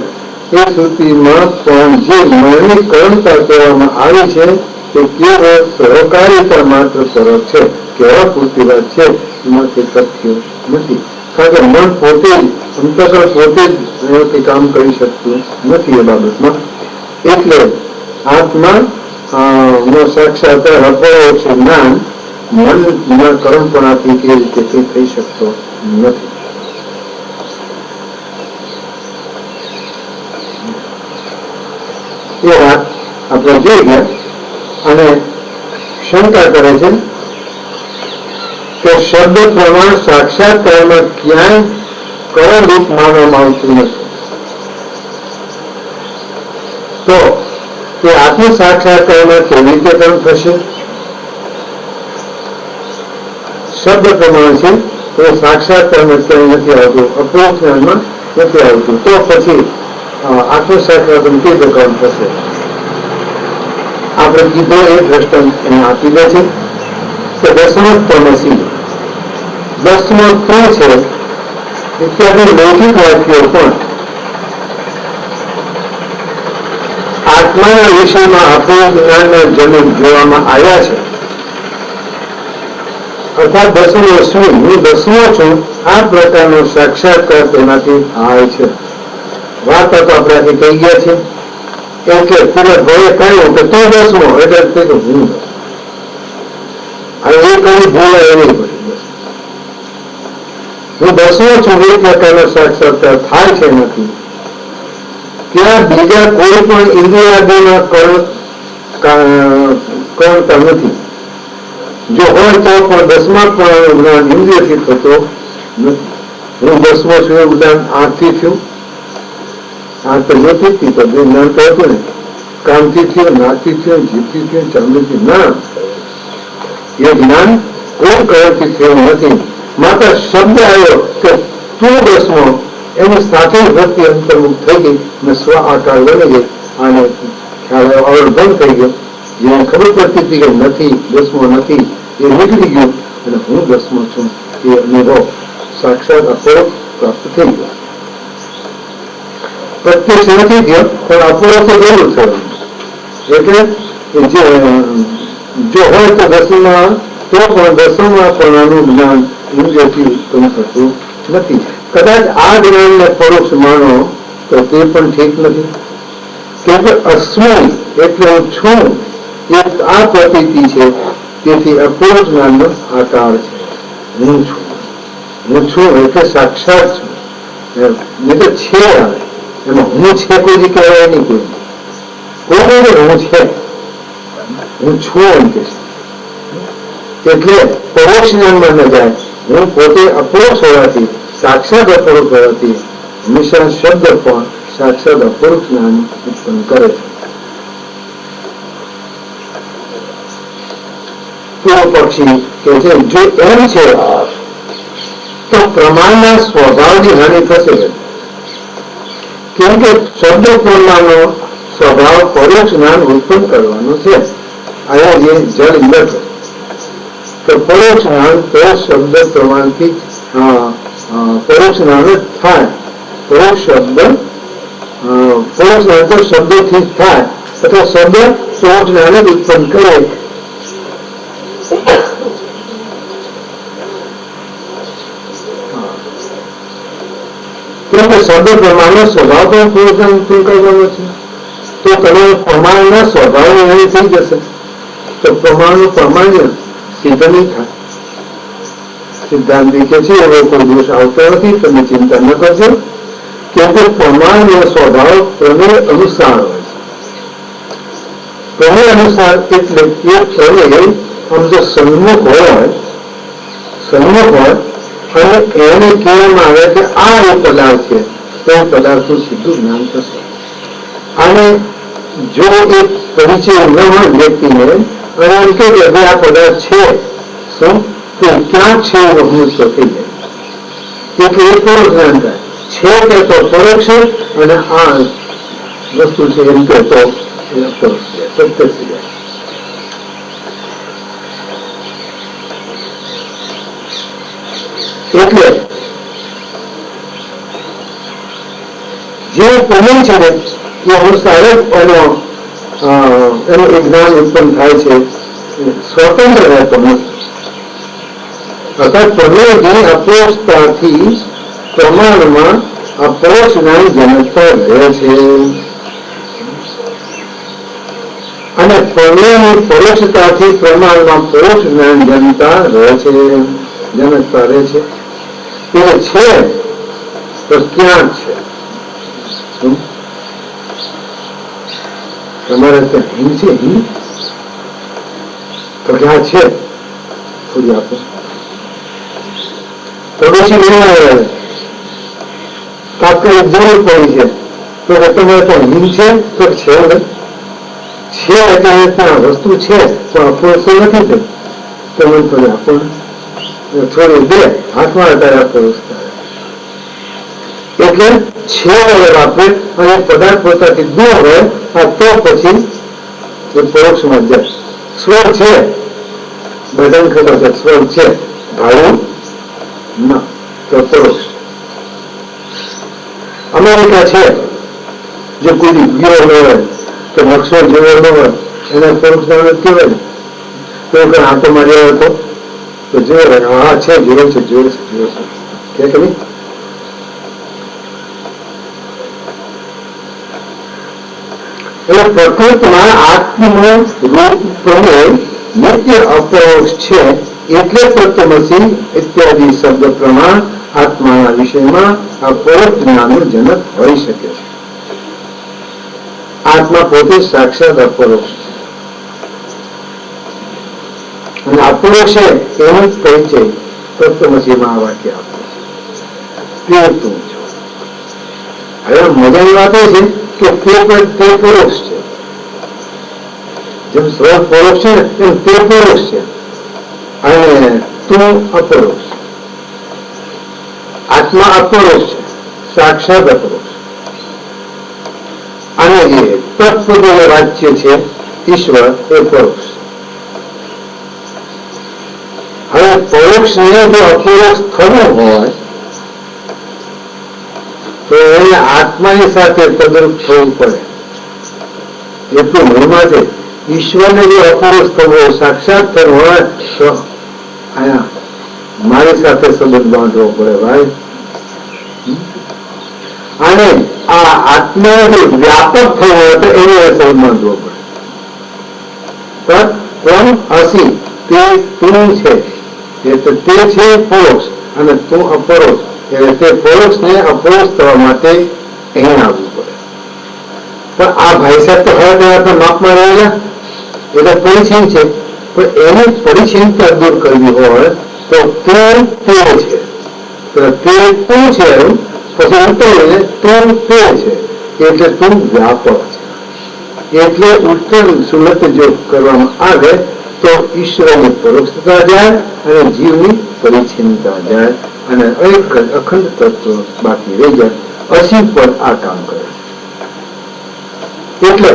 એ શ્રુતિમાં પણ જે મનની કરણતા કહેવામાં આવી છે તે કેવળ સહકારિતા માત્ર તરફ છે, કેવા પૂરતી વાત છે, એમાં તે તથ્ય નથી. કારણ કે મન પોતે જ અંતઃકરણ પોતે જ કામ કરી શકતું નથી એ બાબતમાં. એટલે આત્મા નો સાક્ષાત્કાર અપરોક્ષ છે જ્ઞાન મનના કરણપણાથી કે રીતે થઈ શકતો નથી. એ વાત આપણે જોઈ ગયા. અને શંકા કરે છે કે શબ્દ પ્રમાણ સાક્ષાત્કારમાં ક્યાંય કરણરૂપ માનવામાં આવતું નથી. તો તે આત્મ સાક્ષાત્કારમાં કેવી રીતે કર્મ થશે? શબ્દ પ્રમાણ છે તો સાક્ષાત્કારમાં ક્યાંય નથી આવતું, અપરોક્ષ જ્ઞાનમાં નથી આવતું. તો પછી આત્મ સાક્ષાત્કાર કેવી રીતે કર્મ થશે? આપણે કીધો એ દ્રષ્ટાંત એને આપી દે છે કે દસમોત્તમસી 10 છે ઇત્યાદિ લૌકિક વાક્યો પણ આત્માના વિષયમાં આપણું જ્ઞાનના જનક જોવામાં આવ્યા છે. અર્થાત 10મો હું 10મો છું, આ પ્રકારનો સાક્ષાત્કાર તેનાથી થાય છે. વાત તો આપણે આથી કહી ગયા છે. એટલે તુરત ભાઈએ કહ્યું કે તું 10મો, એટલે હું હવે એ કઈ ભૂલ એવી પડી. હું 10મો છું એ પ્રકારનો સાક્ષાત્કાર થાય છે નથી. ત્યાં બીજા કોઈ પણ ઇન્દ્રિયાદિના કરણતા નથી. જો હોય તો પણ 10મા પણ જ્ઞાન ઇન્દ્રિયથી થતો નથી. હું 10મો છું એ ઉદાહરણ આંખથી થયું. આંખ તો જોતી હતી તો જ્ઞાન તો હતું ને. કામથી થયો, નાથી થયો, જીભથી થયો, ચંદ્રથી ના. એ જ્ઞાન કોઈ કળથી થયું નથી. માત્ર શબ્દ આવ્યો કે તું દસમો, એની સાથે વૃત્તિ અંતર્મુખ થઈ ગઈ અને સ્વ આકાર બની ગઈ અને ખ્યાલ અવર્ધન થઈ ગયો. જેને ખબર પડતી હતી કે નથી, દસમો નથી, એ નીકળી ગયું અને હું દસમો છું એ અનુભવ સાક્ષાત અપરોક્ષ પ્રાપ્ત થઈ ગયો. પ્રત્યક્ષ નથી થયો પણ અપરોક્ષ જરૂર થયો. એટલે જો હોય તો દસમમાં તો પણ દસમમાં પણ આનું જ્ઞાન ઇન્દ્રિયથી ઉત્પન્ન થતું નથી. કદાચ આ જ્ઞાનને પરોક્ષ માનો તો તે પણ ઠીક નથી. કેમ કે અસ્મિ એટલે હું છું એ આ પ્રતીતિ છે. તેથી અપરોક્ષ જ્ઞાનનો આકાર છે. હું છું, હું છું એટલે સાક્ષાત છું. નહીં તો છે આવે એમાં હું છે કોઈ કહેવાય નહીં. કોઈ હું છે, હું છું એમ કે છે. એટલે પરોક્ષ જ્ઞાનમાં ન જાય. હું પોતે અપરોક્ષ હોવાથી, સાક્ષાત અપરોક્ષ હોવાથી હંમેશા શબ્દ પણ સાક્ષાત અપરોક્ષ જ્ઞાન ઉત્પન્ન કરે છે. પક્ષી કે છે જો એમ છે તો પ્રમાણના સ્વભાવની હાનિ થશે. કેમ કે શબ્દ પ્રમાણનો સ્વભાવ પરોક્ષ જ્ઞાન ઉત્પન્ન કરવાનો છે. અહીંયા જે જળ ઇન્દ્ર તો પરોક્ષ જ્ઞાન તો શબ્દ પ્રમાણથી પરોક્ષ જ્ઞાન જ થાય. પરોક્ષ જ્ઞાન તો શબ્દથી જ થાય અથવા શબ્દ પરોક્ષ જ્ઞાન જ ઉત્પન્ન કરે. કેમ કે શબ્દ પ્રમાણનો સ્વભાવ પણ પરોક્ષ જ્ઞાન ઉત્પન્ન કરવાનો છે. તો તમે પ્રમાણના સ્વભાવ અહીં થઈ જશે તો પ્રમાણનું પ્રમાણ્ય સિદ્ધ નહીં થાય. સિદ્ધાંત કે છે એવો કોઈ દોષ આવતો નથી. તમે ચિંતા ન કરજો. કેમ કે પ્રમાણનો સ્વભાવ પ્રમેય અનુસાર હોય છે. પ્રમેય અનુસાર એટલે એ પ્રમેય આમ જો સન્મુખ હોય અને એને કહેવામાં આવે કે આ એ પદાર્થ છે તો એ પદાર્થનું સીધું જ્ઞાન થશે. અને જો એ પરિચય ન હોય વ્યક્તિને અને એમ કે આ પદાર્થ છે શું તો ક્યાં છે એનો હંસ થઈ જાય. એટલે એ પરોક્ષ જ્ઞાન થાય છે કે તો પરોક્ષ અને આ વસ્તુ છે એમ કે તો પરોક્ષ પ્રત્યક્ષ જાય. એટલે જે પ્રમેય છે ને એ અનુસાર જ એનું એક જ્ઞાન ઉત્પન્ન થાય છે. સ્વતંત્ર રહેતો નથી. અર્થાત પ્રમેયની અપરોક્ષતાથી પ્રમાણમાં અપરોક્ષ જ્ઞાન જનકતા રહે છે અને પ્રમેયની પરોક્ષતાથી પ્રમાણમાં પરોક્ષ જ્ઞાન જનતા રહે છે, જનકતા રહે છે. એ છે તો ક્યાં છે? તમારે ત્યાં હિંગ છે? હિંગ તો ક્યાં છે? થોડી આપો. પડોશી નહીં તાત્કાલિક જરૂર પડી છે તો તમારે ત્યાં હિંગ છે તો છે એટલે ત્યાં વસ્તુ છે પણ અપરોક્ષ નથી થયું તો મને થોડી આપો થોડી દે હાથમાં અત્યારે અપરોક્ષ એટલે છે વગર આપે અને પદાર્થ પોતાથી દૂર હોય તો પછી એ પરોક્ષમાં જાય. સ્વર છે બધાને ખબર છે સ્વર છે ભાડું ના તો પરોક્ષ. અમેરિકા છે જે કોઈ ગયો ન હોય કે નકશો જેવો ન હોય એને પરોક્ષ કહેવાય. તો આંટો મારી આવ્યો તો જોયો હા છે જોયો છે કે નહીં. એટલે પ્રકૃતિમાં આત્મનું રૂપ પ્રમેય નિત્ય અપરોક્ષ છે. એટલે પ્રત્યમસી ઇત્યાદિ શબ્દ પ્રમાણ આત્માના વિષયમાં અપરોક્ષ જ્ઞાનનું જનક હોઈ શકે છે. આત્મા પોતે સાક્ષાત અપરોક્ષ છે અને અપરોક્ષ એનો જ પરિચય પ્રત્યમસીમાં આ વાક્ય આપે છે. તું છો. હવે મજાની વાત એ છે કે તે પરોક્ષ છે જેમ સ્વયં પરોક્ષ છે ને એમ તે પરોક્ષ છે અને તું અપરોક્ષ. આત્મા અપરોક્ષ છે, સાક્ષાત અપરોક્ષ. અને જે તત્પદ વાચ્ય છે ઈશ્વર એ પરોક્ષ. હવે પરોક્ષ ને જો અપરોક્ષ થવું હોય તો એને આત્માની સાથે તદરૂપ થવું પડે. એટલું મૂળમાં છે. ઈશ્વરને જો અપરોક્ષ થવો હોય, સાક્ષાત થવું હોય તો અહીંયા મારી સાથે સંબંધ બાંધવો પડે ભાઈ. અને આ આત્મા જો વ્યાપક થવો હોય તો એને સંબંધ બાંધવો પડે. તત્ અસી તે તું છે, તે છે પરોક્ષ અને તું અપરોક્ષ. એટલે તે પરોક્ષ ને અપરોક્ષ થવા માટે અહીં આવવું પડે. પણ આ ભાઈ સાહેબ તો હવે માપમાં રહેલા એટલે પરિચય છે, પણ એને પરિચયતા દૂર કરવી હોય તો તે છે, તે તું છે એમ પછી ઉત્તર તું તે છે એટલે તું વ્યાપક છે. એટલે ઉત્તર સુલત જો કરવામાં આવે તો ઈશ્વરની પરોક્ષતા જાય અને જીવની પરિચ્છિન્નતા જાય અને એક અખંડ તત્વ બાકી રહી જાય. અસી પર આ કામ કરે. એટલે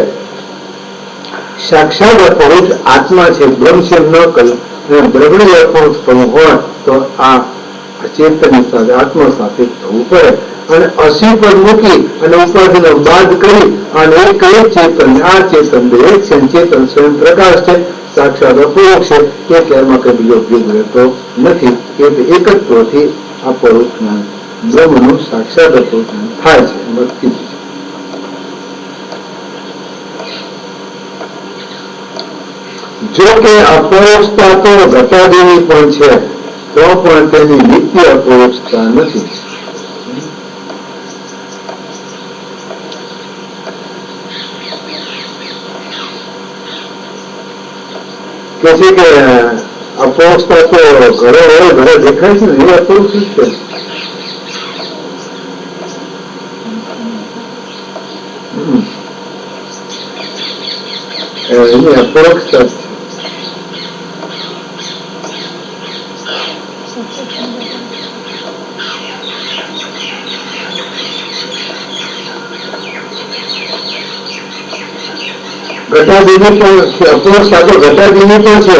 સાક્ષાત અપરોક્ષ આત્મા છે, બ્રહ્મ છે ન કહ્યું અને બ્રહ્મણી અપરોક્ષ થવું હોય તો આ ચેતનની સાથે આત્મા સાથે થવું પડે. અને અસી પર મૂકી અને ઉપાધિનો બાદ કરી અને એક ચેતન, આ ચેતન એક છે, ચેતન સ્વયં પ્રકાશ છે, સાક્ષાત અપરોક્ષ છે. એટલે એમાં કઈ બીજો ભેદ રહેતો નથી. એટલે એકત્વથી આ પરોક્ષ જ્ઞાન બ્રહ્મનું સાક્ષાત અપરોક્ષ જ્ઞાન થાય છે. કીધું છે. જો કે અપરોક્ષતા તો ઘટાડેલી પણ છે તો પણ તેની નિત્ય અપરોક્ષતા નથી. કે છે કે અપરોક્ષતા તો ઘરે હોય, ઘરે દેખાય છે ને એ અપરોક્ષ છે. એની અપરોક્ષતા છે. ઘટાડીની પણ અપરોક્ષતા તો ઘટાડીની પણ છે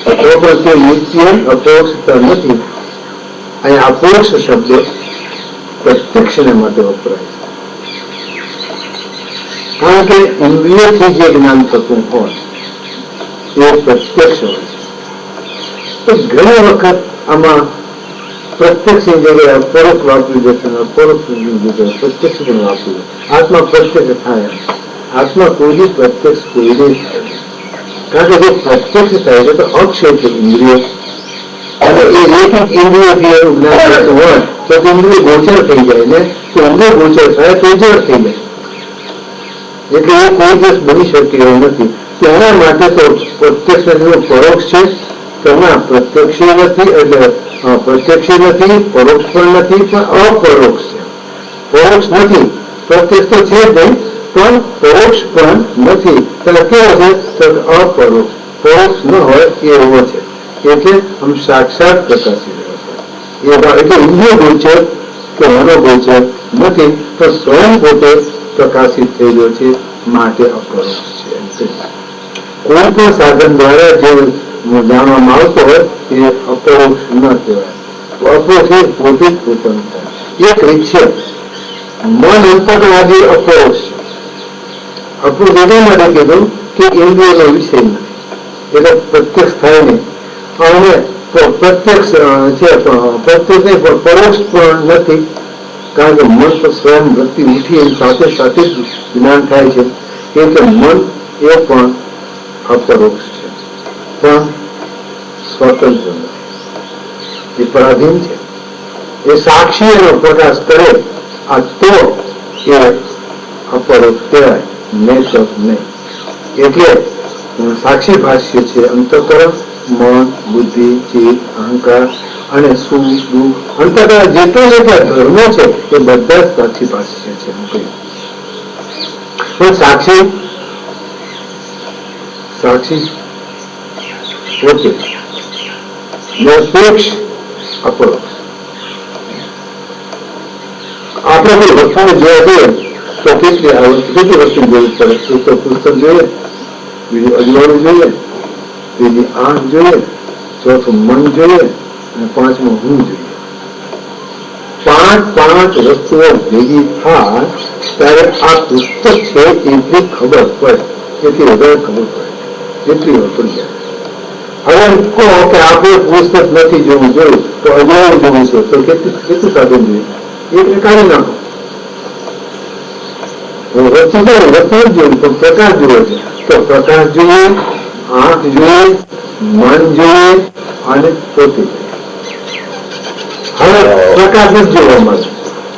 તો પણ તે નિત્ય અપરોક્ષતા નથી. અહીંયા અપરોક્ષ શબ્દ પ્રત્યક્ષને માટે વપરાય છે. કારણ કે ઇન્દ્રિયથી જે જ્ઞાન થતું હોય એ પ્રત્યક્ષ હોય છે. ઘણી વખત આમાં પ્રત્યક્ષની જગ્યાએ અપરોક્ષ વાપરી જશે, અપરોક્ષની જગ્યાએ પ્રત્યક્ષ પણ વાપરી જશે. આત્મા પ્રત્યક્ષ થાય. આત્મા કોઈ પ્રત્યક્ષ કોઈ થાય. કારણ કે જો પ્રત્યક્ષ થાય છે તો અક્ષેત્ર ઇન્દ્રિય અને એ એક ઇન્દ્રિયથી એનું જ્ઞાન થતું હોય તો ઇન્દ્રિય ગોચર થઈ જાય ને તો ઇન્દ્રિય ગોચર થાય તો જળ થઈ જાય. એટલે એ કોઈ દિવસ બની શકે એવું નથી. તેના માટે તો પ્રત્યક્ષ પરોક્ષ છે. તેમાં પ્રત્યક્ષ નથી એટલે પ્રત્યક્ષ નથી, પરોક્ષ પણ નથી, પણ અપરોક્ષ છે. પરોક્ષ નથી, પ્રત્યક્ષ તો છે જ નહીં પણ પરોક્ષ પણ નથી. એટલે કેવો છે તો અપરોક્ષ. પરોક્ષ ન હોય એવો છે. એટલે આમ સાક્ષાત પ્રકાશી રહ્યો છે. એટલે ઇન્દ્રિય ગોચર કે મનોગોચર નથી તો સ્વયં પોતે પ્રકાશિત થઈ ગયો છે માટે અપરોક્ષ છે. કોઈ પણ સાધન દ્વારા જે જાણવામાં આવતો હોય એ અપરોક્ષ ન કહેવાય. અપરોક્ષ એ પોતે જ પોતાનું થાય. એક રીત છે મન અંતરવાદી અપરોક્ષ. અપરોક્ષ એના માટે કીધું કે ઇન્દ્રિયનો વિષય નથી એટલે પ્રત્યક્ષ થાય નહીં. અને પ્રત્યક્ષ છે પ્રત્યક્ષ નહીં પણ પરોક્ષ પણ નથી. કારણ કે મન તો સ્વયં વૃત્તિ ઉઠી એની સાથે સાથે જ જ્ઞાન થાય છે. એટલે મન એ પણ અપરોક્ષ છે પણ સ્વતંત્ર નથી. એ પરાધીન છે. એ સાક્ષી એનો પ્રકાશ કરે આ તો એ અપરોક્ષ કહેવાય, નહીં તો નહીં. એટલે સાક્ષી ભાષ્ય છે અંતઃકરણ, મન, બુદ્ધિ, ચિત્ત, અહંકાર અને સુખ દુઃખ અંતઃકરણ જેટલા ધર્મો છે એ બધા જ સાક્ષી ભાષ્ય છે. પણ સાક્ષી સાક્ષી પોતે, નિરપેક્ષ અપરોક્ષ. આપણે કોઈ વસ્તુને જોવા જઈએ તો કેટલી વસ્તુ જોવી પડે. એક તો પુસ્તક જોઈએ, બીજું અજવાળું જોઈએ, ત્રીજી આંખ જોઈએ, ચોથું મન જોઈએ અને પાંચમું હું જોઈએ. પાંચ વસ્તુઓ ભેગી થાય ત્યારે આ પુસ્તક છે એટલી ખબર પડે, એટલી વધારે ખબર પડે, એટલી વાપરી જાય. હવે કહો કે આપણે પુસ્તક નથી જોવું તો અજવાળું જોવું છે તો કેટલું સાધન જોઈએ? એટલે કાઢી નાખો. વસ્તુ જોયું તો પ્રકાશ જોયો છે તો પ્રકાશ જોઈએ, આંખ જોઈએ, મન જોઈએ અને પોતે. હવે પ્રકાશ જ જોવા મળે.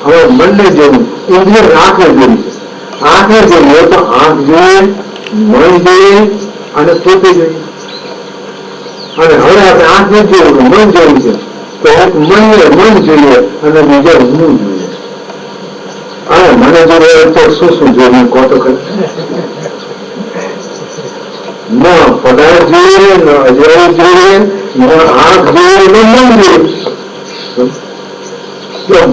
હવે મનને જોવું, ઇન્દ્રિય આંખને જોયું છે. આંખને જોઈએ તો આંખ જોઈએ, મન જોઈએ અને પોતે જોઈએ. અને હવે આપણે આંખ નથી જોયું, મન જોયું છે તો એક મન જોઈએ અને બીજા હું જોઈએ. અને મને જોઈએ તો શું જોઈએ કહો તો ખરી? ન પદાર્થ જોઈએ, ન અજવાળું જોઈએ, ન આંખ જોઈએ, ન મન જોઈએ.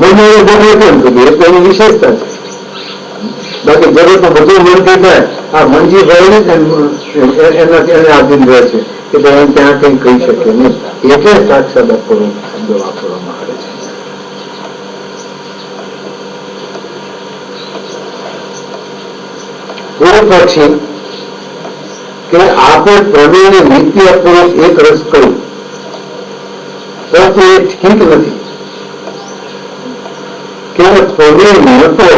બને કેમ થયું એ તો એની વિશેષતા છે. બાકી જગતમાં બધું મનથી થાય. આ મનજી ભાઈ એનાથી એને આધીન રહે છે કે ભાઈ ત્યાં કઈ કહી શકે નહીં. એટલે સાક્ષાત અપરોક્ષ શબ્દ વાપરવામાં આવે છે. પછી કે આપણે પ્રમેયને નીતિ અપરોક્ષ એક રસ કહ્યું પરંતુ એ ઠીક નથી. કે પ્રમેયમાં તો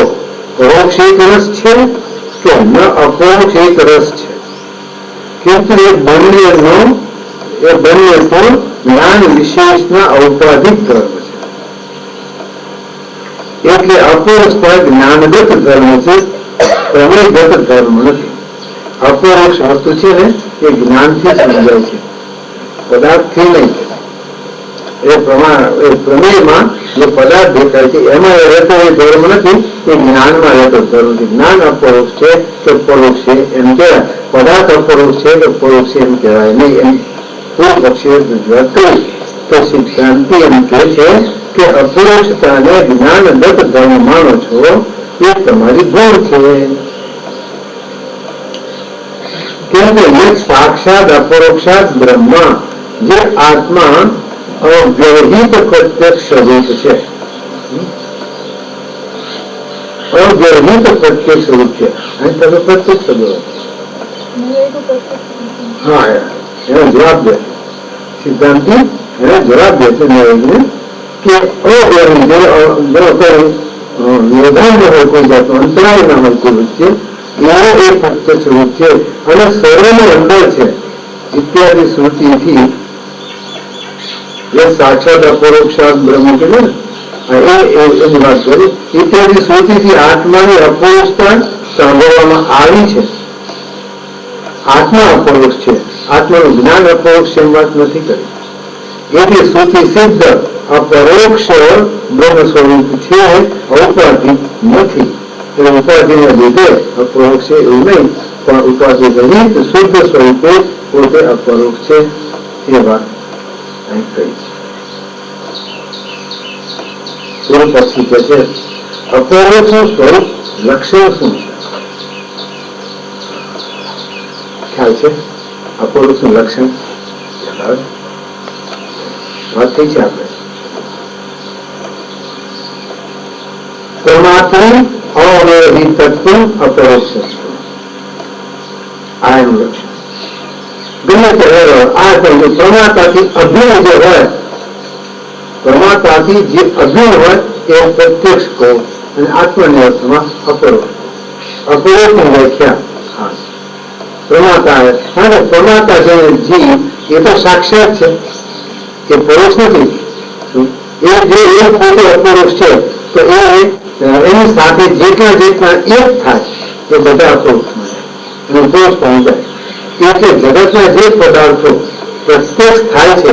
પરોક્ષ એક રસ છે કે ન અપરોક્ષ એક રસ છે. କିନ୍ତୁ એ બંને પણ જ્ઞાન વિશેષના ઔપાધિક ધર્મ છે. એટલે અપરોક્ષ પણ જ્ઞાનગત ધર્મ છે, પ્રમેયગત ધર્મ નથી. અપરોક્ષ વસ્તુ છે ને એ જ્ઞાનથી સમજાય છે, પદાર્થથી નહીં. એ પ્રમેયમાં જે પદાર્થ દેખાય છે એમાં રહેતો એ ધર્મ નથી, એ જ્ઞાનમાં રહેતો ધર્મ છે. જ્ઞાન અપરોક્ષ છે કે પરોક્ષ છે એમ કહેવાય. પદાર્થ અપરોક્ષ છે કે પરોક્ષ છે એમ કહેવાય નહીં. એમ કોઈ પક્ષીએ રજૂઆત કરી તો સિદ્ધાંતિ એમ કહે છે કે અપરોક્ષતાને જ્ઞાનગત ધર્મ માનો છો એ તમારી ભૂલ છે. કેમ કે એક સાક્ષાત અપરોક્ષાત બ્રહ્મ જે આત્મા અવ્યવહિત પ્રત્યક્ષ સ્વરૂપ છે, અવ્યવહિત પ્રત્યક્ષ સ્વરૂપ છે. અહીં તમે પ્રત્યક્ષ સ્વરૂપ હા એનો જવાબ દે સિદ્ધાંતિ, એને જવાબ દે છે કે અવ્યવહિત નિર્ધાર ન હોય, કોઈ જાતનો અંતરાય ના હોય કોઈ વચ્ચે, એવો એ પ્રત્યક્ષ સ્વરૂપ છે અને સર્વની અંદર છે. ઇત્યાદિ શ્રુતિથી એ સાક્ષાત અપરોક્ષાત બ્રહ્મ કે એની વાત કરી. ઇત્યાદિ શ્રુતિથી આત્માની અપરોક્ષતા સાંભળવામાં આવી છે. આત્મા અપરોક્ષ છે, આત્માનું જ્ઞાન અપરોક્ષ એમ વાત નથી કરી. એથી શ્રુતિ સિદ્ધ અપરોક્ષ બ્રહ્મ સ્વરૂપ છે, ઔપાધિક નથી. એટલે ઉપાધિના લીધે અપરોક્ષ છે એવું નહીં, પણ ઉપાધિ રહિત શુદ્ધ સ્વરૂપે પોતે અપરોક્ષ છે એ વાત અહીં કહી છે. પછી કે છે અપરોક્ષનું સ્વરૂપ લક્ષણ શું છે? ખ્યાલ છે અપરોક્ષનું લક્ષણ? વાત થઈ છે આપણે પરમાત્મા અવ્યવહિતત્વ અપરોક્ષ, આ એનું લક્ષણ. ગમે તે આ પરમાત્માથી અભિન્ન જે હોય, પરમાત્માથી જે અભિન્ન હોય એ પ્રત્યક્ષ કહો અને આત્માની અર્થમાં અપરોક્ષ. અપરોક્ષની વ્યાખ્યા ખાસ પરમાત્મા અને પરમાત્મા જે જીવ એ તો સાક્ષાત છે, એ પરોક્ષ નથી. એ જે એ પોતે અપરોક્ષ છે તો એની સાથે જેટલા એક થાય એ બધા અપરોક્ષમાં એનો દોષ પહોંચાય. એટલે જગતના જે પદાર્થો પ્રત્યક્ષ થાય છે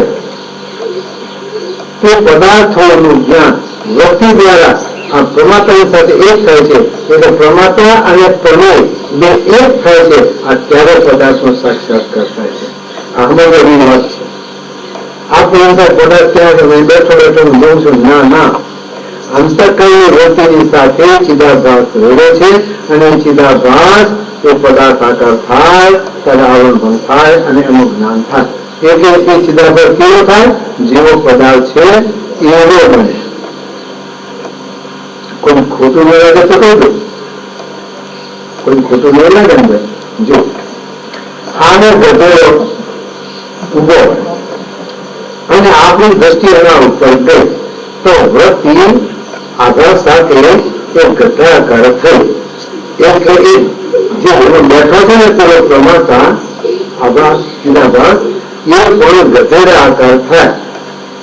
તે પદાર્થોનું જ્ઞાન વૃત્તિ દ્વારા આ પ્રમાતાની સાથે એક થાય છે એટલે પ્રમાતા અને પ્રમેય બે એક થાય છે. આ ત્યારે પદાર્થનો સાક્ષાત્કાર થાય છે. આ હમણાં વાત છે. આ પદાર્થ ક્યાં બેઠો બેઠો હું જોઉં છું? ના, અંતઃકરણની વૃત્તિની સાથે ચિદાભાસ રહે છે અને ચિદાભાસ એ પદાર્થ આકાર થાય ત્યારે આવરણ ભંગ થાય અને એનું જ્ઞાન થાય. એટલે ચિદાભાસ કેવો થાય? જેવો પદાર્થ છે એવો બને. કોઈ ખોટું ન લાગે તો કહી દો, કોઈ ખોટું ન લાગે ને જો આને ગધેડો ઉભો અને આપણી દ્રષ્ટિ એના ઉપર ગઈ તો વૃત્તિ આધાર સાથે એક ગધેડાકાર થઈ. એટલે એ જે બેઠો છે ને તેનો પ્રમાતા આપણા ચિદાભાસ એ પણ ગધેડા આકાર થાય.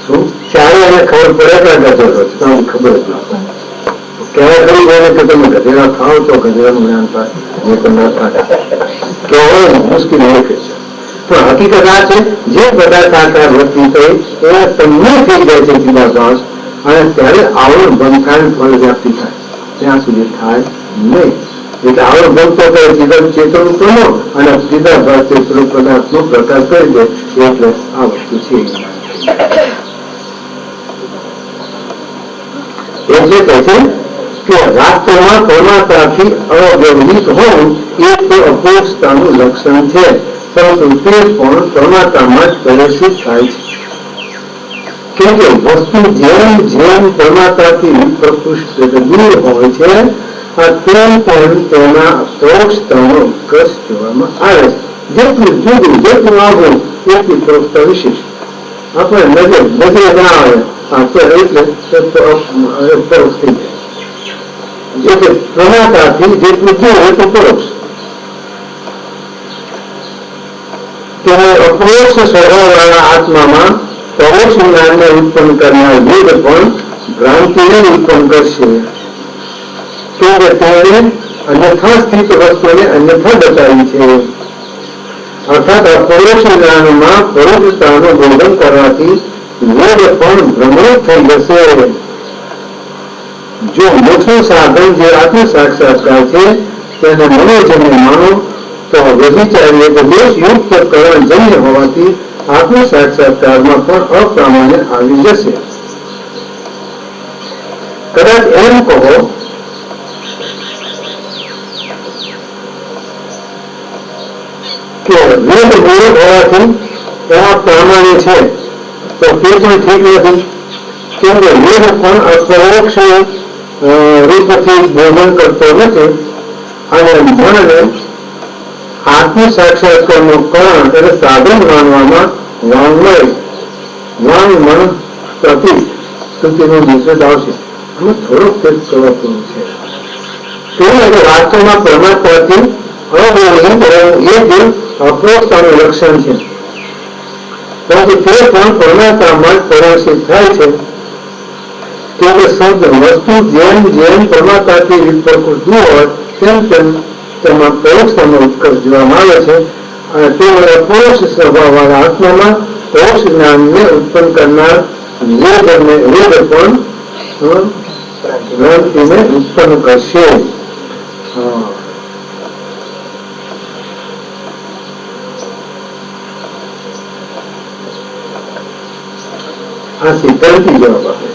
શું ત્યારે એને ખબર પડે કે ગધેડો છે? તમને ખબર જ ના પડે. કહેવા કરી ગયો કે તમે ગધેડા ખાઓ તો ગધેડાનું જ્ઞાન થાય, એ તો ના થાય. કહેવાય મુશ્કેલ એ છે. તો હકીકત આ છે, જે પદાર્થ આકાર વૃત્તિ થઈ એ તમને થઈ જાય છે ચિદાભાસ અને ત્યારે આવરણ બંધ થાય, ફળ વ્યાપ્તિ થાય. ત્યાં સુધી થાય નહીં. એટલે આવરણ બંધ તો કરે ચિદમ ચેતન પ્રમો અને ચિદાભાસ તે સ્વરૂપ પદાર્થનો પ્રકાશ કરી દે. એટલે આ વસ્તુ છે. એટલે કહે છે કે રાષ્ટ્રમાં પરમાત્માથી અવ્યવહિત હોવું એ તો અપરોક્ષતાનું લક્ષણ છે, પરંતુ તે પણ પરમાત્મામાં જ પ્રદર્શિત થાય છે. કેમ કે વસ્તુ જેમ જેમ પરમાત્માથી પ્રકૃષ્ટ દૂર હોય છે તેમ તેમ તેના અપરોક્ષતાનો ઉત્કર્ષ જોવામાં આવે છે. જેટલું જુદું, જેટલું આગળ એટલી પરોક્ષતા વિશેષ. આપણે નજરે ના આવે તો એટલે પરોક્ષ થઈ જાય. એટલે પ્રમાતાથી જેટલું થયું એટલું પરોક્ષ. ત્યારે અપરોક્ષ સ્વભાવવાળા આત્મામાં પરોક્ષ જ્ઞાનને ઉત્પન્ન કરનાર વેદ પણ ભ્રાંતિને ઉત્પન્ન કરશે. કેમ કે તેણે અન્યથા સ્થિત વસ્તુને અન્યથા બતાવી છે. અર્થાત અપરોક્ષ જ્ઞાનમાં પરોક્ષતાનું બોધન કરવાથી વેદ પણ ભ્રમણ થઈ જશે. જો મોક્ષનું સાધન જે આત્મ સાક્ષાત્કાર છે તેને મનોજન્ય માનો તો વ્યભિચારી દોષયુક્ત કરણ જન્ય હોવાથી આત્મ સાક્ષાત્કારમાં પણ અપ્રામાણ્ય આવી જશે. કદાચ એમ કહો કે વેદ મૂળ હોવાથી એમાં પ્રામાણ્ય છે તો તે પણ ઠીક નથી. કેમ કે વેદ પણ અપરોક્ષ રૂપથી બોધન કરતો નથી અને મનને આત્મ સાક્ષાત્કારનું કારણ એટલે સાધન માનવામાં વાંગ મન પ્રતિ સ્તુતિનો નિષેધ આવશે. આમાં થોડોક ફેર કરવાનું છે. એટલે વાસ્તવમાં પરમાત્માથી અવ્યવહિત રહેવું એ જ અપરોક્ષતાનું લક્ષણ છે. પરંતુ તે પણ પરમાત્મામાં જ પ્રદર્શિત થાય છે. કેમ કે શબ્દ વસ્તુ જેમ જેમ પરમાત્માથી વિપરીત હોય તેમ તેમ તેમાં પરોક્ષતાનો ઉત્કર્ષ જોવામાં આવે છે. અને તે પરોક્ષ સ્વભાવવાળા આત્મામાં પરોક્ષ જ્ઞાનને ઉત્પન્ન કરનાર વેદ પણ ભ્રાંતિને ઉત્પન્ન કરશે. આ સિદ્ધાંતી જવાબ આપે.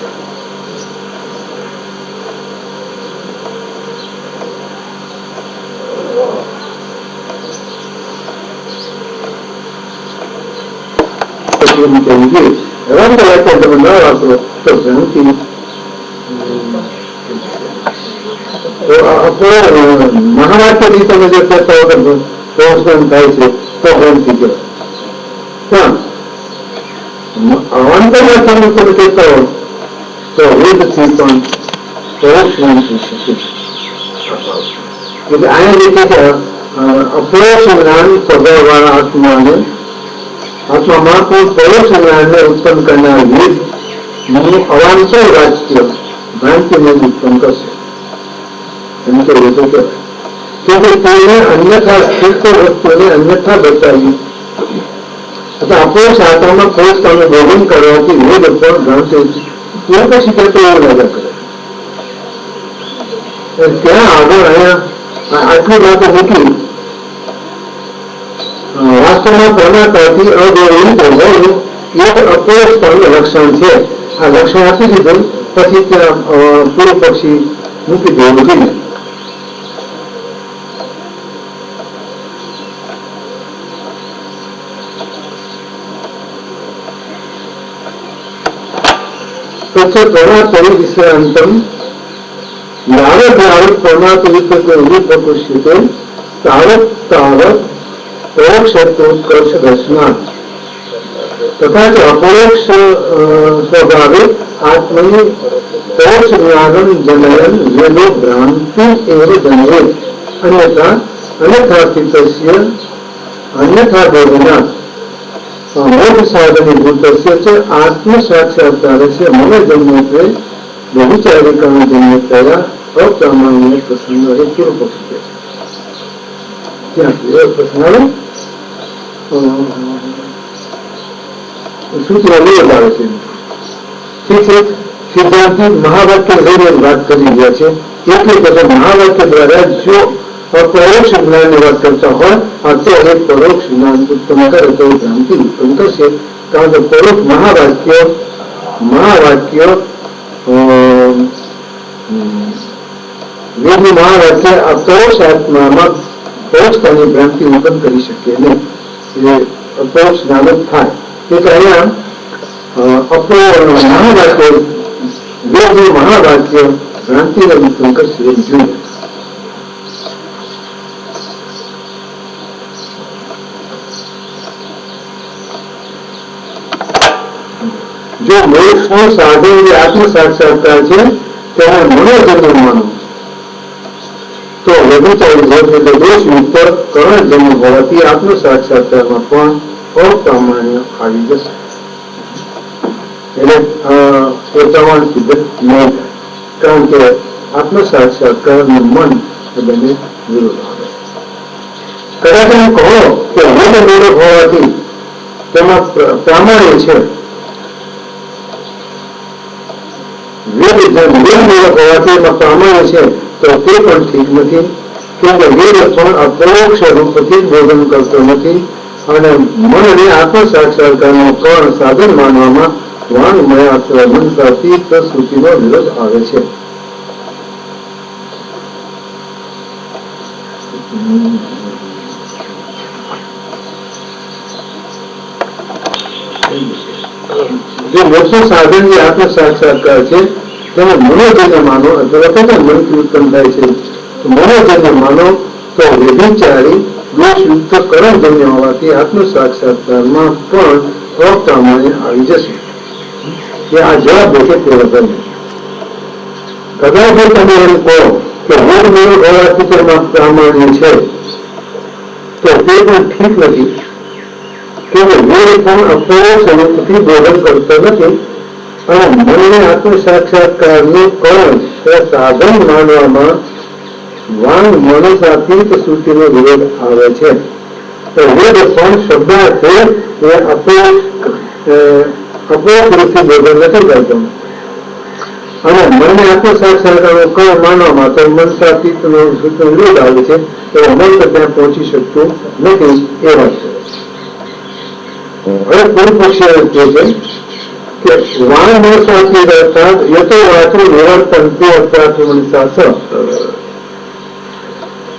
રંગ વાક્ય તમે ન વાપરો તો ભ્રાંતિ મહાવાક્યથી તમે જો કહેતા વગર પ્રોત્સાહન થાય છે તો ભ્રાંતિ કહેવાય. પણ અંતરવાક્યનું તમે કહેતા હો તો વેદથી પણ પરોક્ષ જ્ઞાન થઈ શકે. એટલે અહીંયા જે છે અપરોક્ષ જ્ઞાન સ્વભાવવાળા આત્મામાં પણ પરોક્ષ જ્ઞાનને ઉત્પન્ન કરનાર વેદ અવાંતર વાક્ય ભ્રાંતિને ઉત્પન્ન કરશે. એમ તો વેદો કહેવાય. કેમ કે તેને અન્યથા શ્રેષ્ઠ વસ્તુને અન્યથા બતાવી અથવા અપરોક્ષ આત્મામાં પરોક્ષતાનું બોધન કરવાથી વેદ પણ ભ્રાંતિ એ પછી કહેતો એવું લાગ્યા કરે. ત્યાં આગળ અહીંયા આટલી વાતો મૂકી. વાસ્તવમાં પ્રમાતાથી અગૌરવિત હોવું એક અપરોક્ષતાનું લક્ષણ છે. આ લક્ષણ આપી દીધું પછી ત્યાં પૂર્વ પક્ષી મૂકી દેવું જોઈએ. વિશ્રાંતમ યાવત યાવત પ્રમાતવિપ્રકુષ્યતે તાવત તાવત પરોક્ષોત્કર્ષ દર્શનાથ તથા ચ અપરોક્ષ સ્વભાવે આત્મની પરોક્ષ જ્ઞાનમ જનયન વેદો ભ્રાંતિ એવ જનયે અન્યથા સ્થિતસ્ય અન્યથા ભોજના મોક્ષ સાધને ભૂતસ્ય ચ આત્મ સાક્ષાત્કારસ્ય મન જન્મત્વે વ્યભિચારિકાના જન્મત્વયા અપ્રામાણ્ય પ્રસંગ એ પૂર્વ પક્ષ છે. ત્યાં પ્રશ્ન આવે સૂત્ર આવે છે. ઠીક છે, સિદ્ધાંતિક મહાવાક્ય લઈને વાત કરી રહ્યા છે. એટલે પછી મહાવાક્ય દ્વારા જો અપરોક્ષ જ્ઞાનની વાત કરતા હોય તો એ પરોક્ષ જ્ઞાન ઉત્પન્ન કરે તો એ ભ્રાંતિ ઉત્પન્ન કરશે. કારણ કે પરોક્ષ મહાવાક્ય વેદનું મહાવાક્ય અપરોક્ષ આત્મામાં પરોક્ષતાની ભ્રાંતિ ઉત્પન્ન કરી શકે નહીં. એ અપરોક્ષ જ્ઞાન જ થાય. એટલે અહીંયા મહાવાક્ય વેદનું મહાવાક્ય ભ્રાંતિને ઉત્પન્ન કરશે એમ જોઈએ. જો મોક્ષનું સાધન જે આત્મ સાક્ષાત્કાર છે તેને મનોજન્મ માનો તો વ્યભિચારી દોષયુક્ત કર્ણજન્મ હોવાથી આત્મ સાક્ષાત્કારમાં પણ અપ્રામાણ્ય આવી જશે. એટલે એ પ્રમાણ સિદ્ધ નહીં, કારણ કે આત્મ સાક્ષાત્કારનું મન એ બંને વિરોધ આવે. કદાચ એમ કહો કે વેદ નિરોધ હોવાથી તેમાં પ્રામાણ્ય છે, વેદ નિરોધ હોવાથી એમાં પ્રામાણ્ય છે, તો તે પણ ઠીક નથી. કેમ કે વેદ પણ અપરોક્ષ રૂપથી બોધન કરતો નથી અને મનને આત્મ સાક્ષાત્કારનું કર્ણ સાધન માનવામાં વાંગમય અથવા મનસાથી પ્રસ્તુતિનો વિરોધ આવે છે. જે મોક્ષનું સાધન જે આત્મ સાક્ષાત્કાર છે તેને મનોજન્ય માનો અથવા મનથી ઉત્પન્ન થાય છે. મનોજન્ય માનો તો વ્યભિચારી દોષયુક્ત કર્ણજન્ય હોવાથી આત્મ સાક્ષાત્કારમાં પણ અપ્રામાણ્ય આવી જશે. કે આ જવાબ દેખે પૂરો કરે. કદાચ તમે એમ કહો કે વેદ નિરોધ હોવાથી તેમાં પ્રામાણ્ય છે તો તે પણ ઠીક નથી. કે વેદ પણ અપરોક્ષ રૂપથી બોધન કરતો નથી અને મનને આત્મ સાક્ષાત્કારનું કર્ણ સાધન માનવામાં વાંગ મનસાતીત શ્રુતિનો વિરોધ આવે છે. તો વેદ પણ શબ્દાર્થે એ અપરોક્ષ રૂપથી બોધન નથી કરતો અને મનને આત્મ સાક્ષાત્કારનું કર્ણ માનવામાં તો મનસાતીતનો શ્રુતિનો વિરોધ આવે છે. તો મન તો ત્યાં પહોંચી શકતું નથી એ વાત છે. હવે પૂર્વ પક્ષી કહે છે કે વાણ મનસાથી અર્થાત યતો વાચો નિરંતંતુ અર્થાત મનસાસ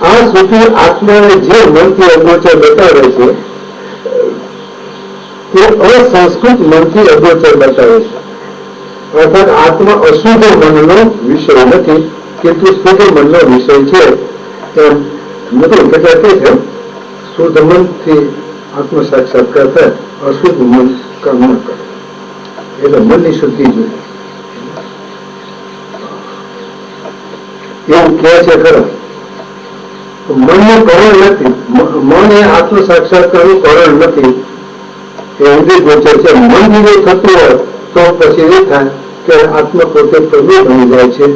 આ શ્રુતિ આત્માને જે મનથી અગોચર બતાવે છે તે અસંસ્કૃત મનથી અગોચર બતાવે છે. અર્થાત આત્મા અશુદ્ધ મનનો વિષય નથી, কিন্তু શુદ્ધ મનનો વિષય છે એમ નથી. કેટલાક કે છે શુદ્ધ મનથી આત્મ સાક્ષાત્કાર થાય, અશુદ્ધ મન કામ ન કરે. એટલે મનની શુદ્ધિ જોઈએ એવું કહે છે ખરા. મનનું કરણ નથી, મન એ આત્મ સાક્ષાત્કારનું કરણ નથી. એ ઊંધી ગોચર છે. મન જે થતું હોય તો પછી એ થાય કે આત્મા પોતે પ્રમેય બની જાય છે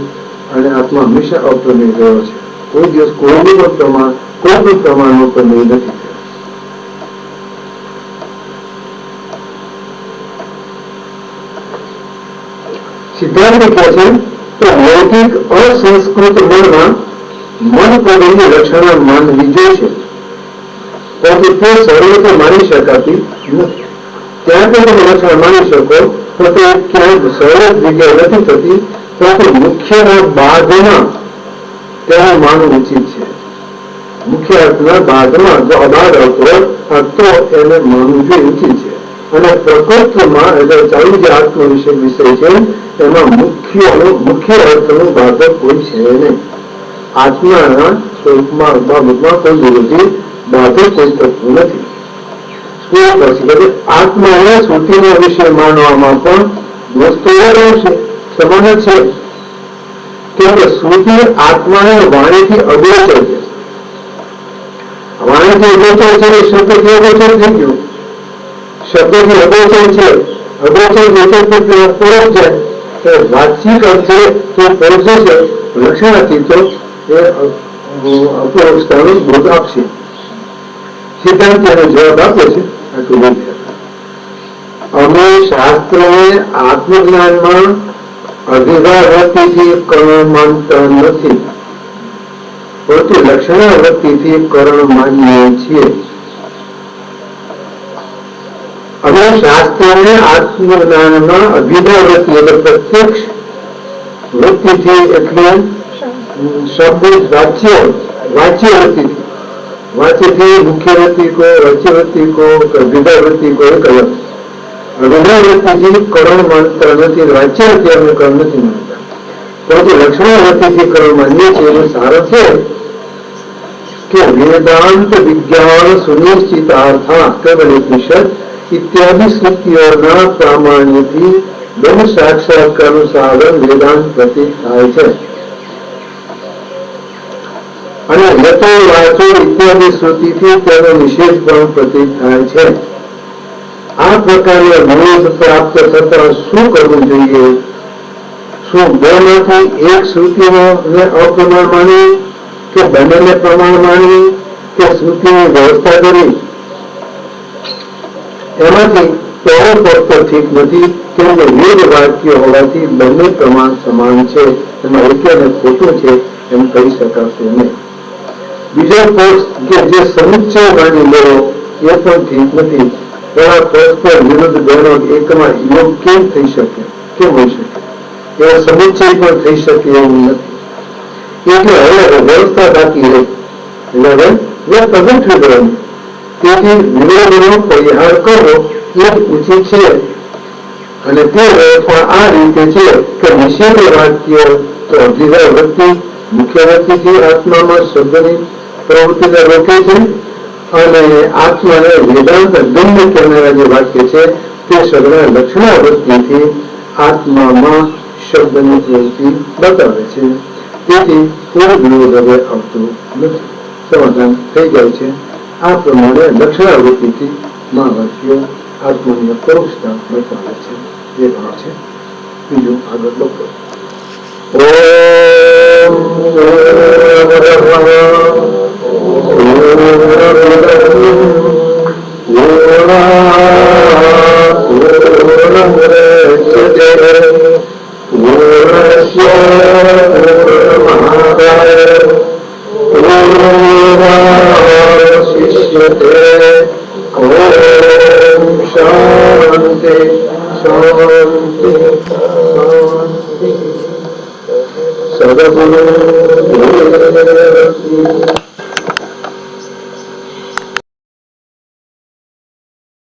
અને આત્મા હંમેશા અપ્રમેય રહ્યો છે. કોઈ દિવસ કોઈ પણ પ્રમાણનો પ્રમેય નથી. સિદ્ધાંત કહે છે તો વેદ લૌકિક અસંસ્કૃત મૂળમાં મન પદેની રચના માનવી જોઈશે, પરંતુ તે સર્વત્ર માની શકાતી નથી. ત્યાં તો તમે રચના માની શકો તો તે ક્યાંક સર્વ જગ્યાએ નથી થતી, પરંતુ મુખ્યના બાદમાં તેનું માનવું ઉચિત છે. મુખ્ય અર્થના બાદમાં જો અબાદ આવતો તો એને માનવું જોઈએ ઉચિત છે. અને પ્રકૃતિમાં એટલે ચાલુ જે આત્મ વિષય છે એમાં મુખ્ય અર્થનું બાધક કોઈ છે નહીં. આત્માના સ્વરૂપમાં બાબતમાં કોઈ વિરોધી બાધક કોઈ તત્વ નથી. આત્માને શ્રુતિના વિશે માનવામાં પણ વસ્તુઓ છે સમાન છે, કે શ્રુતિ આત્માને વાણીથી અગોચર છે. વાણીથી અગોચર છે, શબ્દથી અગોચર થઈ ગયું. શબ્દથી અગોચર છે, અગોચર પૂરક છે, વાચિક અર્થે તો પૂરક છે, લક્ષણાથી તો એ અપૂરકતાનું બોધ આપશે. સિદ્ધાંત એનો જવાબ આપે છે. અમે શાસ્ત્રોએ આત્મજ્ઞાનમાં અધિકારવૃત્તિથી કરણ માનતા નથી, પરંતુ લક્ષણાવૃત્તિથી કરણ માનીએ છીએ. અમે શાસ્ત્રોને આત્મજ્ઞાનમાં અભિધાવૃત્તિ એટલે પ્રત્યક્ષ વૃત્તિથી એટલે શબ્દ વાચ્ય વૃત્તિથી, વાચ્યથી મુખ્ય વૃત્તિ કો, વાચ્ય વૃત્તિ કો, અભિધા વૃત્તિ કો એક અલગ. અભિધા વૃત્તિથી કરણ માનતા નથી, વાચ્યથી અમે કરણ નથી માનતા, પરંતુ લક્ષણાવૃત્તિથી કરણ માનીએ છીએ. એનો સારો છે કે વેદાંત વિજ્ઞાન સુનિશ્ચિતાર્થા કેવલોપનિષદ ઇત્યાદિ શ્રુતિઓના પ્રામાણ્યથી બ્રહ્મ સાક્ષાત્કારનું સાધન વેદાંત પ્રતીત થાય છે. અને યતો વાચો ઇત્યાદિ શ્રુતિથી તેનો નિષેધ પણ પ્રતીત થાય છે. આ પ્રકારના વિરોધ પ્રાપ્ત થતા શું કરવું જોઈએ? શું બેમાંથી એક શ્રુતિને અપ્રમાણ માનવી, કે બંનેને પ્રમાણ માનવી, કે શ્રુતિની વ્યવસ્થા કરવી? એમાંથી પહેલો પક્ષ ઠીક નથી, કેમ કે વેદ વાક્ય હોવાથી બંને પ્રમાણ સમાન છે, એમાં એક અને ખોટું છે એમ કહી શકાશે નહીં. બીજો પક્ષ કે જે સમુચ્ચય માની લેવો એ પણ ઠીક નથી. એવા પરસ્પર વિરુદ્ધ બહેનો એકમાં યોગ કેમ થઈ શકે, કેમ હોઈ શકે? એવો સમુચ્ચય પણ થઈ શકે એવું નથી. એટલે હવે વ્યવસ્થા બાકી રહી, એટલે હવે વ્યવસ્થા ગોઠવી દેવાની. તેથી વિરોધનો પરિહાર કરવો એ ઉચિત છે. અને તે પણ આ રીતે છે કે નિષેધ વાક્ય તો અભિધા વૃત્તિ મુખ્ય વૃત્તિથી આત્મામાં શબ્દની પ્રવૃત્તિને રોકે છે, અને આત્માને વેદાંત ગમ્ય કહેનારા જે વાક્ય છે તે શબ્દના લક્ષણાવૃત્તિથી આત્મામાં શબ્દની પ્રવૃત્તિ બતાવે છે. તેથી કોઈ વિરોધ હવે આવતો નથી, સમાધાન થઈ જાય છે. આ પ્રમાણે લક્ષણાવૃત્તિથી મહાવાક્યો આત્માની અપરોક્ષતા બતાવે છે. એ ભાવ છે. બીજું આગળ લખો. શાંતિ શાંતિ શાંતિ સદગુરુ